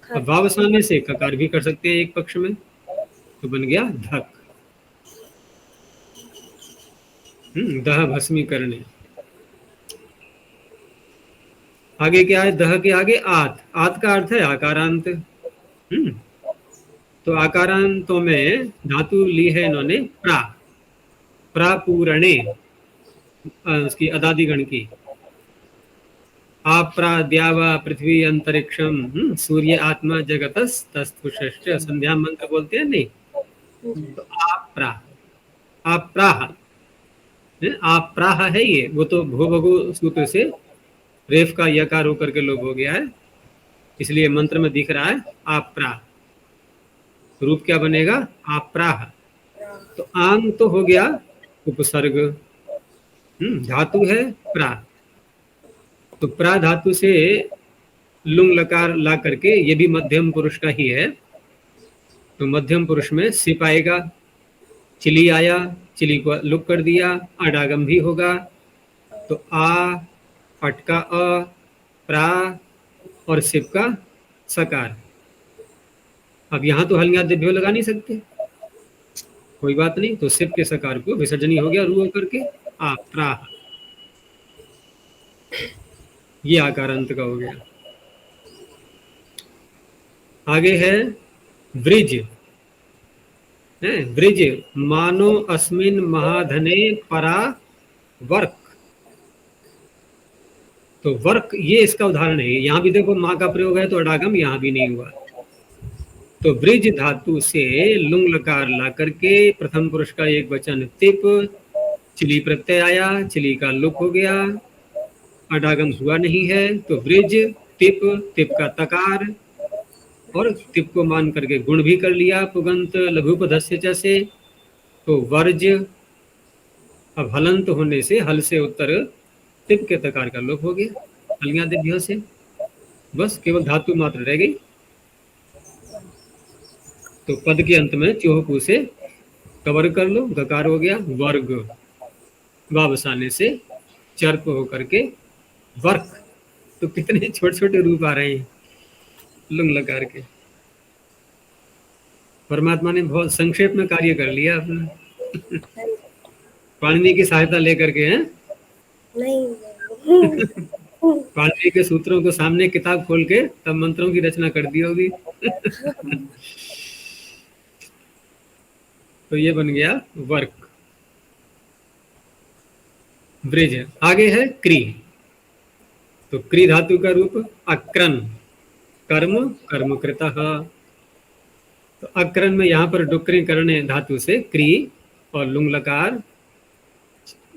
अब वावसाने से ककार भी कर सकते हैं एक पक्ष में, तो बन गया धक। दह भस्मी करने। आगे क्या है, दह के आगे आत। आत का अर्थ है आकारांत। तो आकारांतों में धातु ली है इन्होंने प्रा, प्रापूरणे, उसकी अदादिगण की। आप्रा द्यावा पृथ्वी अंतरिक्षम सूर्य आत्मा जगतस तस्थुषश्च, संध्या मंत्र बोलते हैं नहीं, तो आप्रा, आप्राह, आप्राह है ये, वो तो भूभगु सूत्र से रेफ का यकार होकर के लोप हो गया है, इसलिए मंत्र में दिख रहा है आप्रा। रूप क्या बनेगा आप्राह। तो आंग तो हो गया उपसर्ग, धातु है प्रा। तो प्रा धातु से लुंग लकार ला करके, ये भी मध्यम पुरुष का ही है, तो मध्यम पुरुष में सिप आएगा। चिली आया, चिली को लुक कर दिया, अडागम भी होगा। तो आ, पटका अ, प्रा और सिप का सकार। अब यहां तो हलिया दिभ्यो लगा नहीं सकते, कोई बात नहीं, तो सिप के सकार को विसर्जनी हो गया रू होकर के आ प्रा। ये आकारांत का हो गया। आगे है वृज। वृज मानो अस्मिन महाधने परा वर्क। तो वर्क ये इसका उदाहरण है। यहां भी देखो माँ का प्रयोग है तो अडागम यहां भी नहीं हुआ। तो वृज धातु से लुंग लकार ला करके प्रथम पुरुष का एक वचन तिप, चिली प्रत्यय आया, चिली का लुक हो गया, अडागम हुआ नहीं है, तो वृज तिप, तिप का तकार और तिप को मान करके गुण भी कर लिया पुगंत लघुपधस्य च से, तो वर्ज। अब हलंत होने से हल से उत्तर तिप के तकार का लोप हो गया हलिया दिभ्यों से, बस केवल धातु मात्र रह गई। तो पद के अंत में चोहकू से कवर कर लो, गकार हो गया वर्ग। वावसाने से चर्प होकर के वर्क। तो कितने छोटे छोटे रूप आ रहे हैं लुंग लकार के। परमात्मा ने बहुत संक्षेप में कार्य कर लिया अपना पाणिनि की सहायता लेकर के। हैं नहीं पाणिनि के सूत्रों को सामने किताब खोल के तब मंत्रों की रचना कर दी होगी तो ये बन गया वर्क, ब्रिज। आगे है क्री। तो क्री धातु का रूप अक्रन, कर्म कर्मकृतः। तो अक्रन में यहाँ पर डुक्री करने धातु से क्री और लुंग लकार,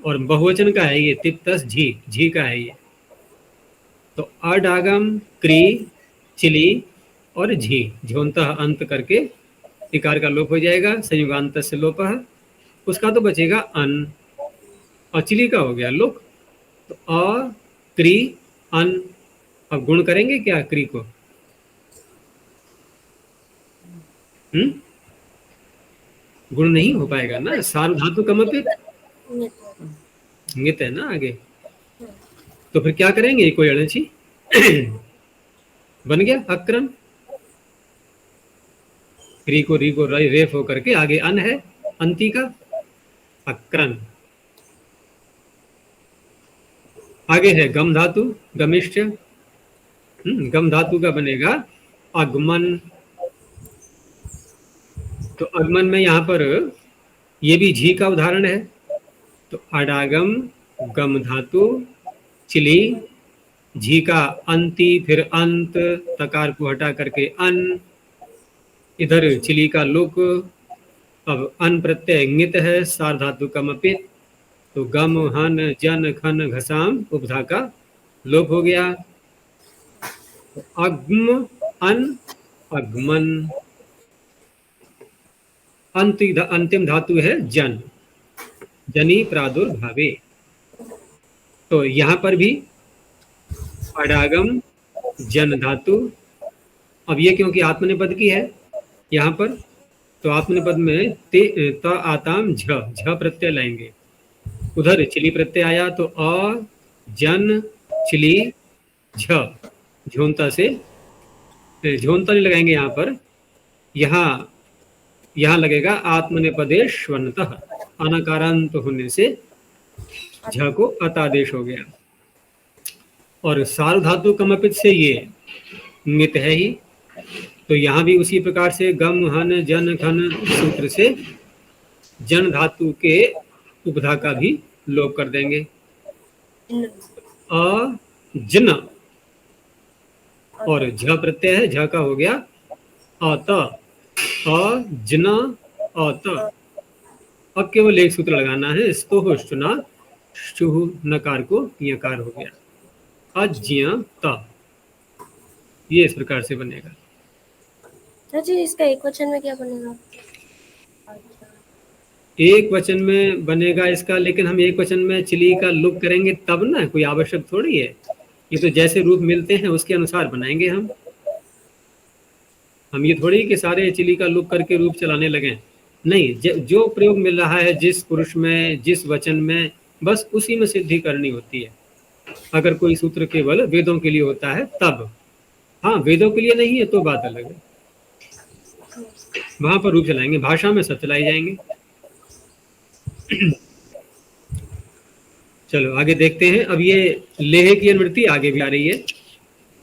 और बहुवचन का है ये, तिप्तस झी, झी का है ये। तो अडागम क्री चिली और झी, झोंतः अंत करके इकार का लोप हो जाएगा, संयुगांत से लोपः। उसका तो बचेगा अन, और चिली का हो गया लुक, तो अ क्री अन। अब गुण करेंगे क्या क्री को? गुण नहीं हो पाएगा ना, सार्वधातु कमपित नित है ना आगे, तो फिर क्या करेंगे? कोई अड़ची बन गया अक्रम, क्री को री को रेफ होकर के आगे अन है, अंति का अक्रन। आगे है गम धातु गमिष्ठ, गम धातु का बनेगा अगमन। तो अगमन में यहाँ पर ये भी झी का उदाहरण है, तो अडागम गम धातु चिली, झी का अंति फिर अंत, तकार को हटा करके अन, इधर चिली का लुक, अब अन प्रत्यय इंगित है, सार धातु का मपित, तो गम हन जन खन घसाम उपधा का लोप हो गया। अग्म अन अगमन, अंतिम धातु है जन, जनी प्रादुर्भावे। तो यहां पर भी अडागम जन धातु, अब ये क्योंकि आत्मनेपद की है यहां पर, तो आत्मनेपद में त आताम झ प्रत्यय लाएंगे। उधर चिली प्रत्यय आया तो अ जन चिली झ, झोंता से झोंता नहीं लगाएंगे यहाँ पर, यहाँ लगेगा आत्मनेपदेश्वनतः, अनकारांत होने से झ को अतादेश हो गया। और सार्वधातु कमपित से ये मित है ही, तो यहाँ भी उसी प्रकार से गम हन जन खन सूत्र से जन धातु के उपधा का भी लोप कर देंगे। अ जन और झ प्रत्यय है, झ का हो गया अत, अ जना अत। अब केवल एक सूत्र लगाना है, स्तोह चुना शुह नकार को यकार हो गया, अज्ञ त, ये इस प्रकार से बनेगा। जी इसका एक वचन में क्या बनेगा? एक वचन में बनेगा इसका, लेकिन हम एक वचन में चिली का लुक करेंगे तब ना, कोई आवश्यक थोड़ी है, ये तो जैसे रूप मिलते हैं उसके अनुसार बनाएंगे हम ये थोड़ी कि सारे चिली का लुक करके रूप चलाने लगे, नहीं, जो प्रयोग मिल रहा है जिस पुरुष में जिस वचन में, बस उसी में सिद्धि करनी होती है। अगर कोई सूत्र केवल वेदों के लिए होता है तब, हाँ वेदों के लिए नहीं है तो बात अलग है, वहां पर रूप चलाएंगे, भाषा में सब चलाई जाएंगे। चलो आगे देखते हैं। अब ये लेह की अनुवृत्ति आगे भी आ रही है।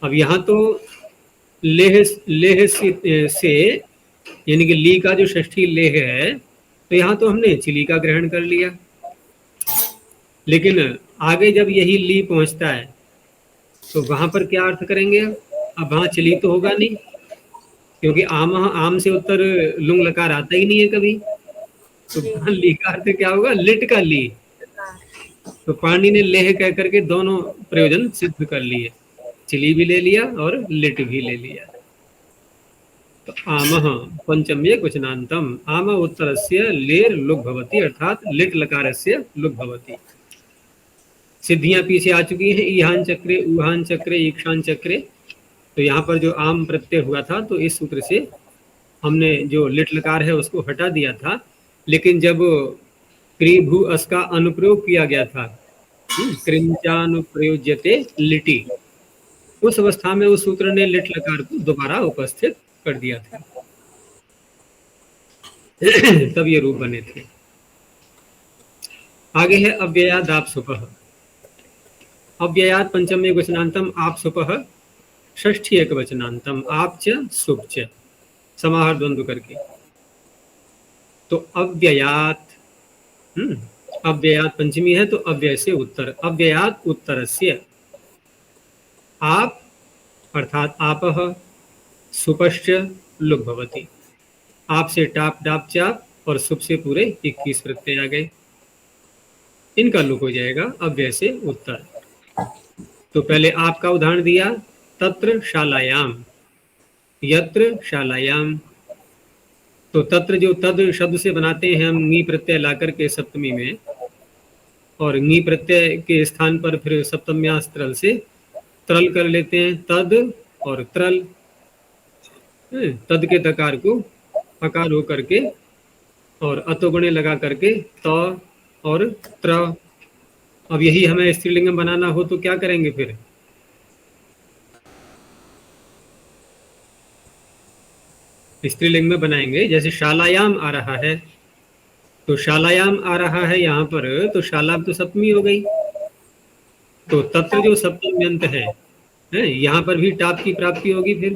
अब यहाँ तो लेह से यानी कि ली का जो षष्ठी लेह है, तो यहाँ तो हमने चिली का ग्रहण कर लिया, लेकिन आगे जब यही ली पहुंचता है तो वहां पर क्या अर्थ करेंगे? अब वहां चिली तो होगा नहीं, क्योंकि आम से उत्तर लुंग लकार आता ही नहीं है कभी, तो ली का अर्थ क्या होगा? लिट का ली। तो पाणिनि ने लेह कह करके दोनों प्रयोजन सिद्ध कर लिए, चिली भी ले लिया और लिट भी ले लिया। तो आमः पंचम्ये क्वचनान्तम, आम उत्तरस्य लेर लुक भवति, अर्थात लिट लकारस्य लुक भवति। सिद्धियां पीछे आ चुकी हैं, ईहान चक्रे ऊहान चक्रे ईक्षान चक्रे, तो यहाँ पर जो आम प्रत्यय हुआ था तो इस सूत्र से हमने जो लिट लकार है उसको हटा दिया था, लेकिन जब क्री भू अस का अनुप्रयोग किया गया था, कृंचानुप्रयोज्यते लिटि, उस अवस्था में उस सूत्र ने लिट लकार को दोबारा उपस्थित कर दिया था, तब ये रूप बने थे। आगे है अव्ययाद आप्सुपः। अव्ययात पंचम एक वचनांतम आप्सुपः, षष्ठी एक वचनांतम आप च सुप च, समाहार द्वंद्व करके। तो अव्ययात, अव्ययात पंचमी है तो अव्यय से उत्तर, अव्ययात उत्तरस्य, आप अर्थात आपः, सुपश्च लुक भवति, आप से टाप डाप चाप और सुप से पूरे 21 प्रत्यय आ गए, इनका लुक हो जाएगा अव्यय से उत्तर। तो पहले आपका उदाहरण दिया, तत्र शालायाम, यत्र शालायाम, तो तत्र जो तद शब्द से बनाते हैं हम नी प्रत्यय ला करके सप्तमी में, और नी प्रत्यय के स्थान पर फिर सप्तम्यास त्रल से त्रल कर लेते हैं, तद और त्रल। तद के तकार को अकार हो करके और अतोगुणे लगा करके त और त्र। अब यही हमें स्त्रीलिंग बनाना हो तो क्या करेंगे फिर? स्त्रीलिंग में बनाएंगे, जैसे शालायाम आ रहा है तो शालायाम आ रहा है यहाँ पर, तो शाला तो सप्तमी हो गई, तो तत्र जो सप्तम्यंत है यहाँ पर भी टाप की प्राप्ति होगी फिर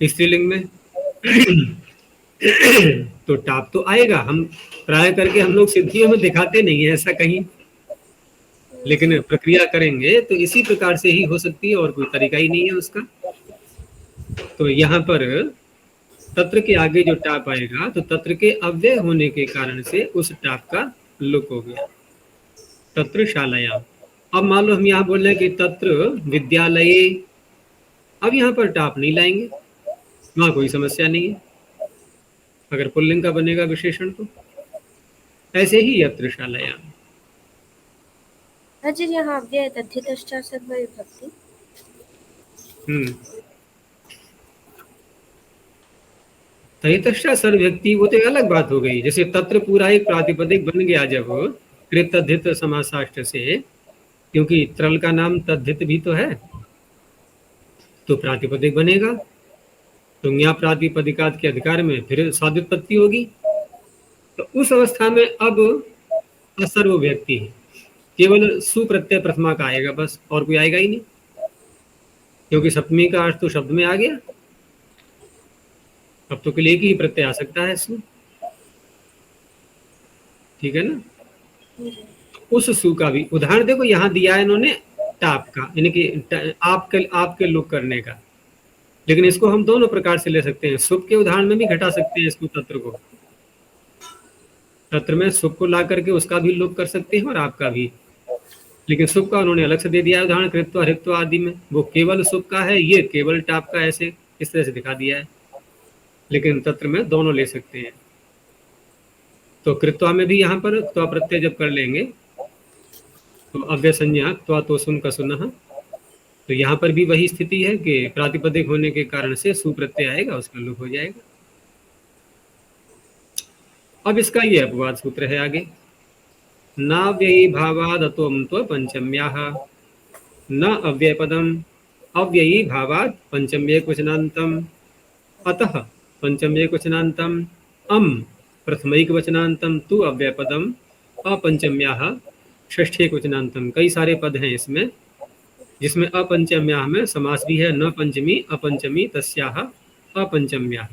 स्त्रीलिंग में। तो टाप तो आएगा, हम प्राय करके हम लोग सिद्धियों में दिखाते नहीं है ऐसा कहीं, लेकिन प्रक्रिया करेंगे तो इसी प्रकार से ही हो सकती है, और कोई तरीका ही नहीं है उसका। तो यहाँ पर तत्र के आगे जो टाप आएगा तो तत्र के अव्यय होने के कारण से उस टाप का लुक हो गया, तत्र शालायाम। अब मान लो हम यहाँ बोल रहे हैं कि तत्र विद्यालये, अब यहाँ पर टाप नहीं लाएंगे, वहां कोई समस्या नहीं है अगर पुल्लिंग का बनेगा विशेषण तो। ऐसे ही यत्र शालायाम। अजय यहाँ अव्यय तद्धितश्च सर्वविभक्ति। तहितश्च सर्वव्यक्ति, वो तो एक अलग बात हो गई। जैसे तत्र पूरा एक प्रातिपदिक बन गया जब कृत तद्धित समासाष्ट से, क्योंकि त्रल का नाम तद्धित भी तो है, तो प्रातिपदिक बनेगा, तो ज्ञा प्रातिपदिकात के अधिकार में फिर स्वादुत्पत्ति होगी। तो उस अवस्था में अब असर्व व्यक्ति है, केवल सुप्रत्यय प्रथमा का आएगा बस, और कोई आएगा ही नहीं, क्योंकि सप्तमी का अर्थ तो शब्द में आ गया। अब तो केवल एक ही प्रत्यय आ सकता है इसमें, ठीक है ना। उस सु का भी उदाहरण देखो यहाँ दिया है इन्होंने टाप का, यानी कि आपके लुक करने का, लेकिन इसको हम दोनों प्रकार से ले सकते हैं। सुप के उदाहरण में भी घटा सकते हैं इसको, तत्र को, तत्र में सुप को ला करके उसका भी लुक कर सकते हैं और आपका भी, लेकिन सुप का उन्होंने अलग से दे दिया है उदाहरण, कृत्व हरित्व आदि में। वो केवल सुप का है, ये केवल टाप का, ऐसे इस तरह से दिखा दिया है, लेकिन तत्र में दोनों ले सकते हैं। तो कृत्वा में भी यहाँ पर त्वा प्रत्यय जब कर लेंगे तो अव्यय संज्ञा त्वा तो सुन का सुनह, तो यहाँ पर भी वही स्थिति है कि प्रातिपदिक होने के कारण से सुप्रत्यय आएगा, उसका लुक हो जाएगा। अब इसका ये अपवाद सूत्र है आगे, नाव्ययी भावाद अतोम तो पंचम्याः, न अव्यय पदम अव्ययी भावाद पंचम्ये क्वचनान्तम, अतः पंचम्ये क्वचनान्तम अम प्रथमैक वचनान्तम तु अव्यय पदम अपंचम्याः षष्ठे क्वचनान्तम। कई सारे पद हैं इसमें, जिसमें अपंचम्याः में समास भी है, न पंचमी अपंचमी तस्याः अपंचम्याः।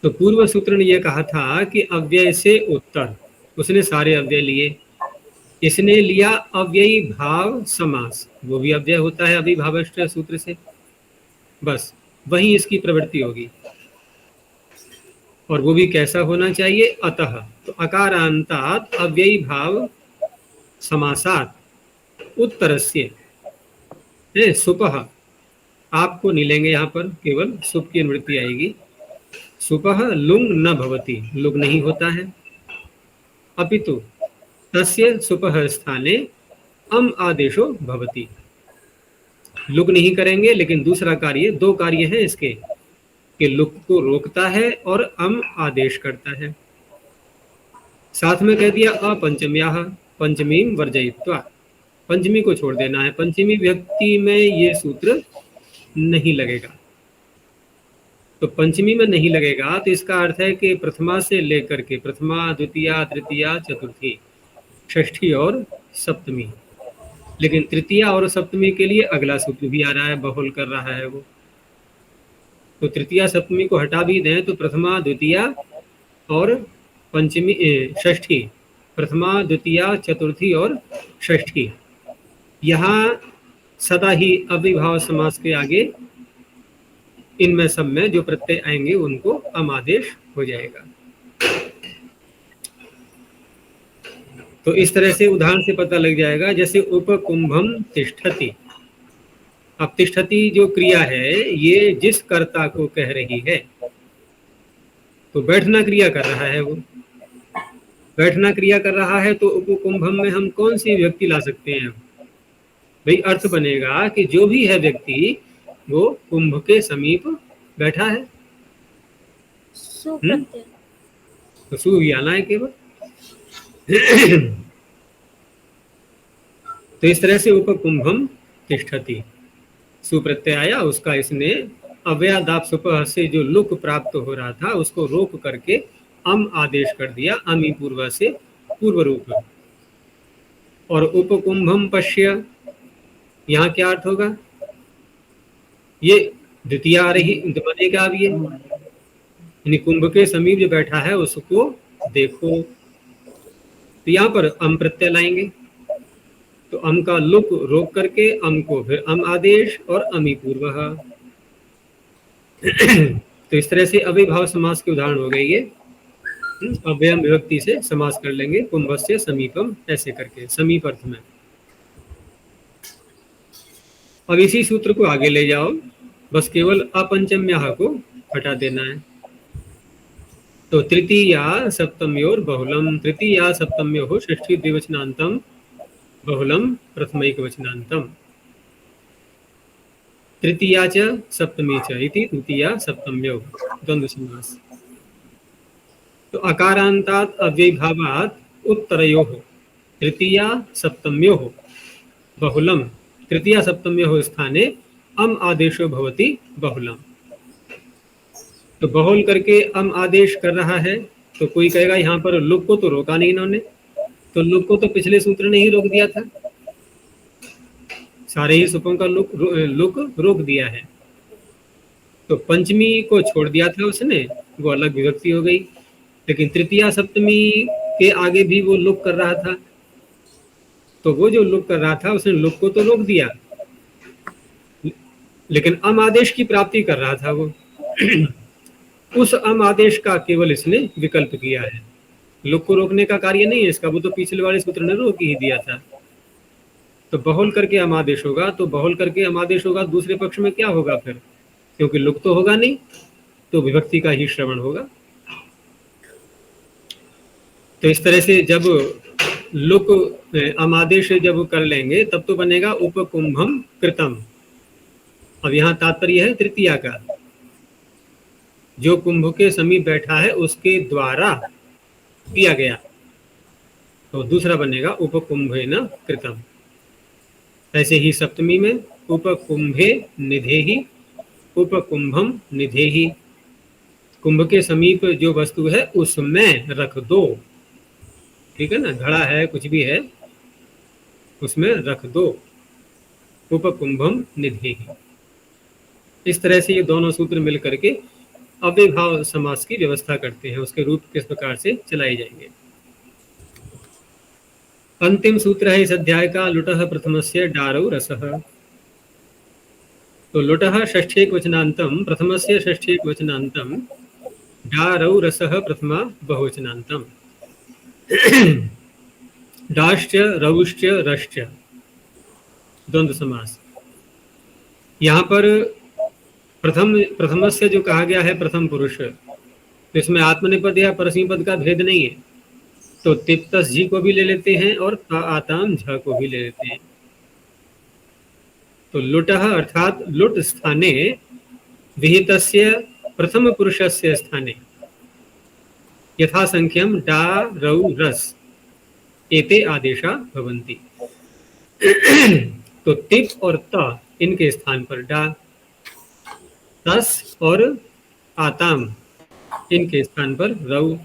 तो पूर्व सूत्र ने यह कहा था कि अव्यय से उत्तर, उसने सारे अव्यय लिए, इसने लिया अव्ययी भाव समास, वो भी अव्यय होता है अभिभावष्ट सूत्र से, बस वही इसकी प्रवृत्ति होगी। और वो भी कैसा होना चाहिए, अतः, तो अकारांतात् अव्ययी भाव समासात उत्तरस्य सुपः, आपको नहीं लेंगे यहाँ पर, केवल सुप की निवृत्ति आएगी। सुपः लुंग न भवति, लुंग नहीं होता है, अपितु तस्य सुपः स्थाने अम आदेशो भवति। लुक नहीं करेंगे, लेकिन दूसरा कार्य, दो कार्य हैं इसके, कि लुक को रोकता है और अम आदेश करता है। साथ में कह दिया अपंचम्याः, पंचमीं वर्जयित्वा, पंचमी को छोड़ देना है, पंचमी व्यक्ति में ये सूत्र नहीं लगेगा। तो पंचमी में नहीं लगेगा तो इसका अर्थ है कि प्रथमा से लेकर के, प्रथमा द्वितीया तृतीया चतुर्थी षष्ठी और सप्तमी, लेकिन तृतीया और सप्तमी के लिए अगला सूत्र भी आ रहा है, बहुल कर रहा है वो। तो तृतीया सप्तमी को हटा भी दें तो प्रथमा द्वितीया और पंचमी षष्ठी, प्रथमा द्वितीया चतुर्थी और षष्ठी, यहाँ सदा ही अविभाव समास के आगे इनमें सब में जो प्रत्यय आएंगे उनको अमादेश हो जाएगा। तो इस तरह से उदाहरण से पता लग जाएगा, जैसे उपकुंभम तिष्ठति। अब तिष्ठति जो क्रिया है ये जिस कर्ता को कह रही है, तो बैठना क्रिया कर रहा है वो, बैठना क्रिया कर रहा है, तो उपकुंभम में हम कौन सी व्यक्ति ला सकते हैं? भाई अर्थ बनेगा कि जो भी है व्यक्ति वो कुंभ के समीप बैठा है। सु प्रत्यय। तो सु ही आना है केवल। तो इस तरह से उपकुंभम तिष्ठति, सुप्रत्यय आया, उसका इसने अव्ययादाप सुपह से जो लुक प्राप्त हो रहा था उसको रोक करके अम आदेश कर दिया, अमी पूर्व से पूर्व रूप। और उपकुंभम पश्य, यहाँ क्या अर्थ होगा? ये द्वितीय आ रही बनेगा अब ये, यानी कुंभ के समीप जो बैठा है उसको देखो। तो यहाँ पर अम प्रत्यय लाएंगे, तो अम का लुक रोक करके अम को फिर अम आदेश और अमी पूर्व। तो इस तरह से अव्ययभाव समास के उदाहरण हो गए ये। अव्ययम विभक्ति से समास कर लेंगे, कुंभस्य समीपम ऐसे करके, समीप अर्थ में। अब इसी सूत्र को आगे ले जाओ, बस केवल अपंचम्याह को हटा देना है। तो तृतीया सप्तम्योर बहुलम, तृतीया सप्तम्यो षष्ठी द्विवचनांतम बहुलम प्रथमैक वचनांतम, तृतीया च सप्तमी च इति तृतीया सप्तम्यो द्वंद्व समास। तो अकारांतात् अव्ययभावात् उत्तरयोः तृतीया सप्तम्योः बहुलम, तृतीया सप्तम्योः स्थाने अम आदेशो भवति बहुलम। तो बहुल करके अम आदेश कर रहा है, तो कोई कहेगा यहाँ पर लुक को तो रोका नहीं इन्होंने, तो लुक को तो पिछले सूत्र ने ही रोक दिया था, सारे ही सुपों का लुक रोक दिया है। तो पंचमी को छोड़ दिया था उसने, वो अलग विभक्ति हो गई, लेकिन तृतीया सप्तमी के आगे भी वो लुक कर रहा था, तो वो जो लुक कर रहा था उसने लुक को तो रोक दिया, लेकिन अम आदेश की प्राप्ति कर रहा था वो। उस अम आदेश का केवल इसने विकल्प किया है, लुक को रोकने का कार्य नहीं है इसका, वो तो पिछले वाले सूत्र ने रोक ही दिया था। तो बहुल करके अम आदेश होगा, तो बहुल करके अम आदेश होगा, दूसरे पक्ष में क्या होगा फिर? क्योंकि लुक तो होगा नहीं, तो विभक्ति का ही श्रवण होगा। तो इस तरह से जब लुक अमादेश जब कर लेंगे तब तो बनेगा उपकुंभम कृतम। अब यहाँ तात्पर्य है तृतीया का, जो कुंभ के समीप बैठा है उसके द्वारा किया गया, तो दूसरा बनेगा उपकुंभेन कृतम। ऐसे ही सप्तमी में उपकुंभे निधेहि, उपकुंभम निधेहि, कुंभ के समीप जो वस्तु है उसमें रख दो, ठीक है ना, घड़ा है कुछ भी है उसमें रख दो, उपकुंभम निधेहि। इस तरह से ये दोनों सूत्र मिल करके अव्ययभाव समास की व्यवस्था करते हैं, उसके रूप किस प्रकार से चलाए जाएंगे। अंतिम सूत्र है इस अध्याय का, लुटः प्रथमस्य डारौ रसः। तो लुटः षष्ठेक वचनांतम प्रथमस्य षष्ठेक वचनांतम डारौ रसः प्रथमा बहुवचनांतम। डाश्च रौश्च रश्च द्वंद्व समास। यहाँ पर प्रथमस्य जो कहा गया है प्रथम पुरुष, तो इसमें आत्मनेपद या परस्मैपद का भेद नहीं है, तो तिप्तस जी को भी ले लेते हैं और आताम झ को भी ले लेते हैं। तो लुटः अर्थात लुट स्थाने विहितस्य प्रथम पुरुषस्य स्थाने यथा संख्यम डा रौ रस एते आदेशा भवन्ति। तो तिप और त इनके स्थान पर डा, तस और आताम इनके स्थान पर रौ,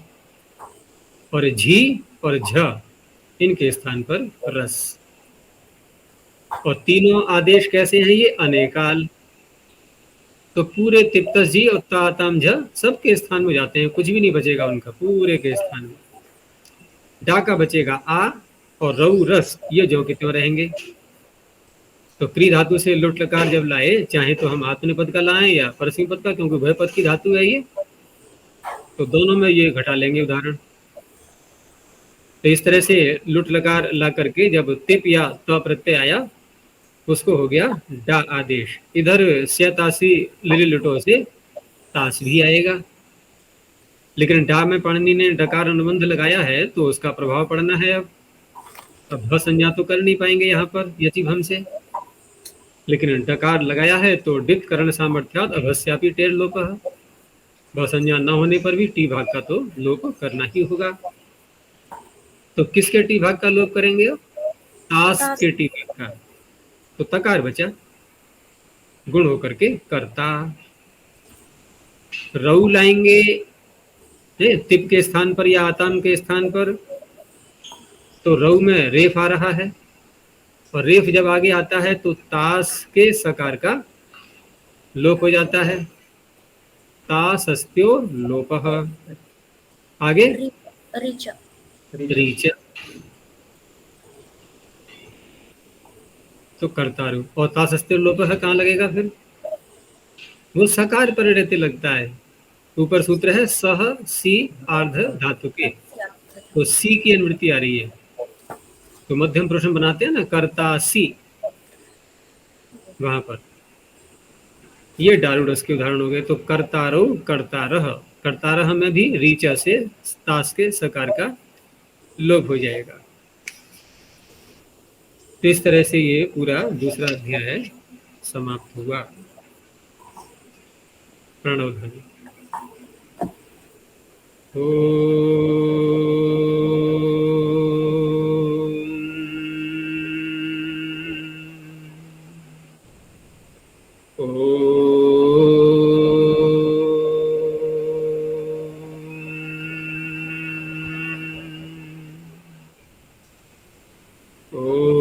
और झी और झ इनके स्थान पर रस। और तीनों आदेश कैसे हैं ये? अनेकाल। तो पूरे तिप्तस जी और ताताम झ सबके स्थान में जाते हैं, कुछ भी नहीं बचेगा उनका, पूरे के स्थान में। डा का बचेगा आ, और रऊ रस ये जो कि त्यों रहेंगे। तो क्री धातु से लुट लकार जब लाए, चाहे तो हम आत्मनेपद का लाएं या परस्मैपद का, क्योंकि उभय पद की धातु है ये, तो दोनों में ये घटा लेंगे उदाहरण। तो इस तरह से लुट लकार ला करके जब तिप या त प्रत्यय आया उसको हो गया डा आदेश। इधर स्यतासी लिलि लुटो से तास भी आएगा, लेकिन डा में पाणिनि ने डकार अनुबंध लगाया है तो उसका प्रभाव पड़ना है। अब भ संज्ञा तो कर नहीं पाएंगे यहाँ पर यति भम से, लेकिन डकार लगाया है तो डित करण सामर्थ्यात अभस्यापि टेर लोप। भ संज्ञा न होने पर भी टी भाग का तो लोप करना ही होगा। तो किसके टी भाग का लोप करेंगे? तास के टी भाग का। तो तकार बचा, गुण होकर के कर्ता। रऊ लाएंगे तिप के स्थान पर या आताम के स्थान पर, तो रऊ में रेफ आ रहा है, और रेफ जब आगे आता है तो तास के सकार का लोप हो जाता है। तासस्त्यो लोपः। आगे रीच रीच, तो कर्तारु। और तासस्त्यो लोपः कहाँ लगेगा फिर? वो सकार परिणति लगता है। ऊपर सूत्र है सह सी आर्ध धातु के, तो सी की अनुवृत्ति आ रही है, तो मध्यम पुरुष में बनाते हैं ना, कर्ता सी, वहां पर ये डारूडस के उदाहरण हो गए। तो कर्तारो कर्तारह, कर्तारह में भी रीचा से तास के सकार का लोप हो जाएगा। तो इस तरह से ये पूरा दूसरा अध्याय समाप्त हुआ। प्रणव ध्वनि। ओ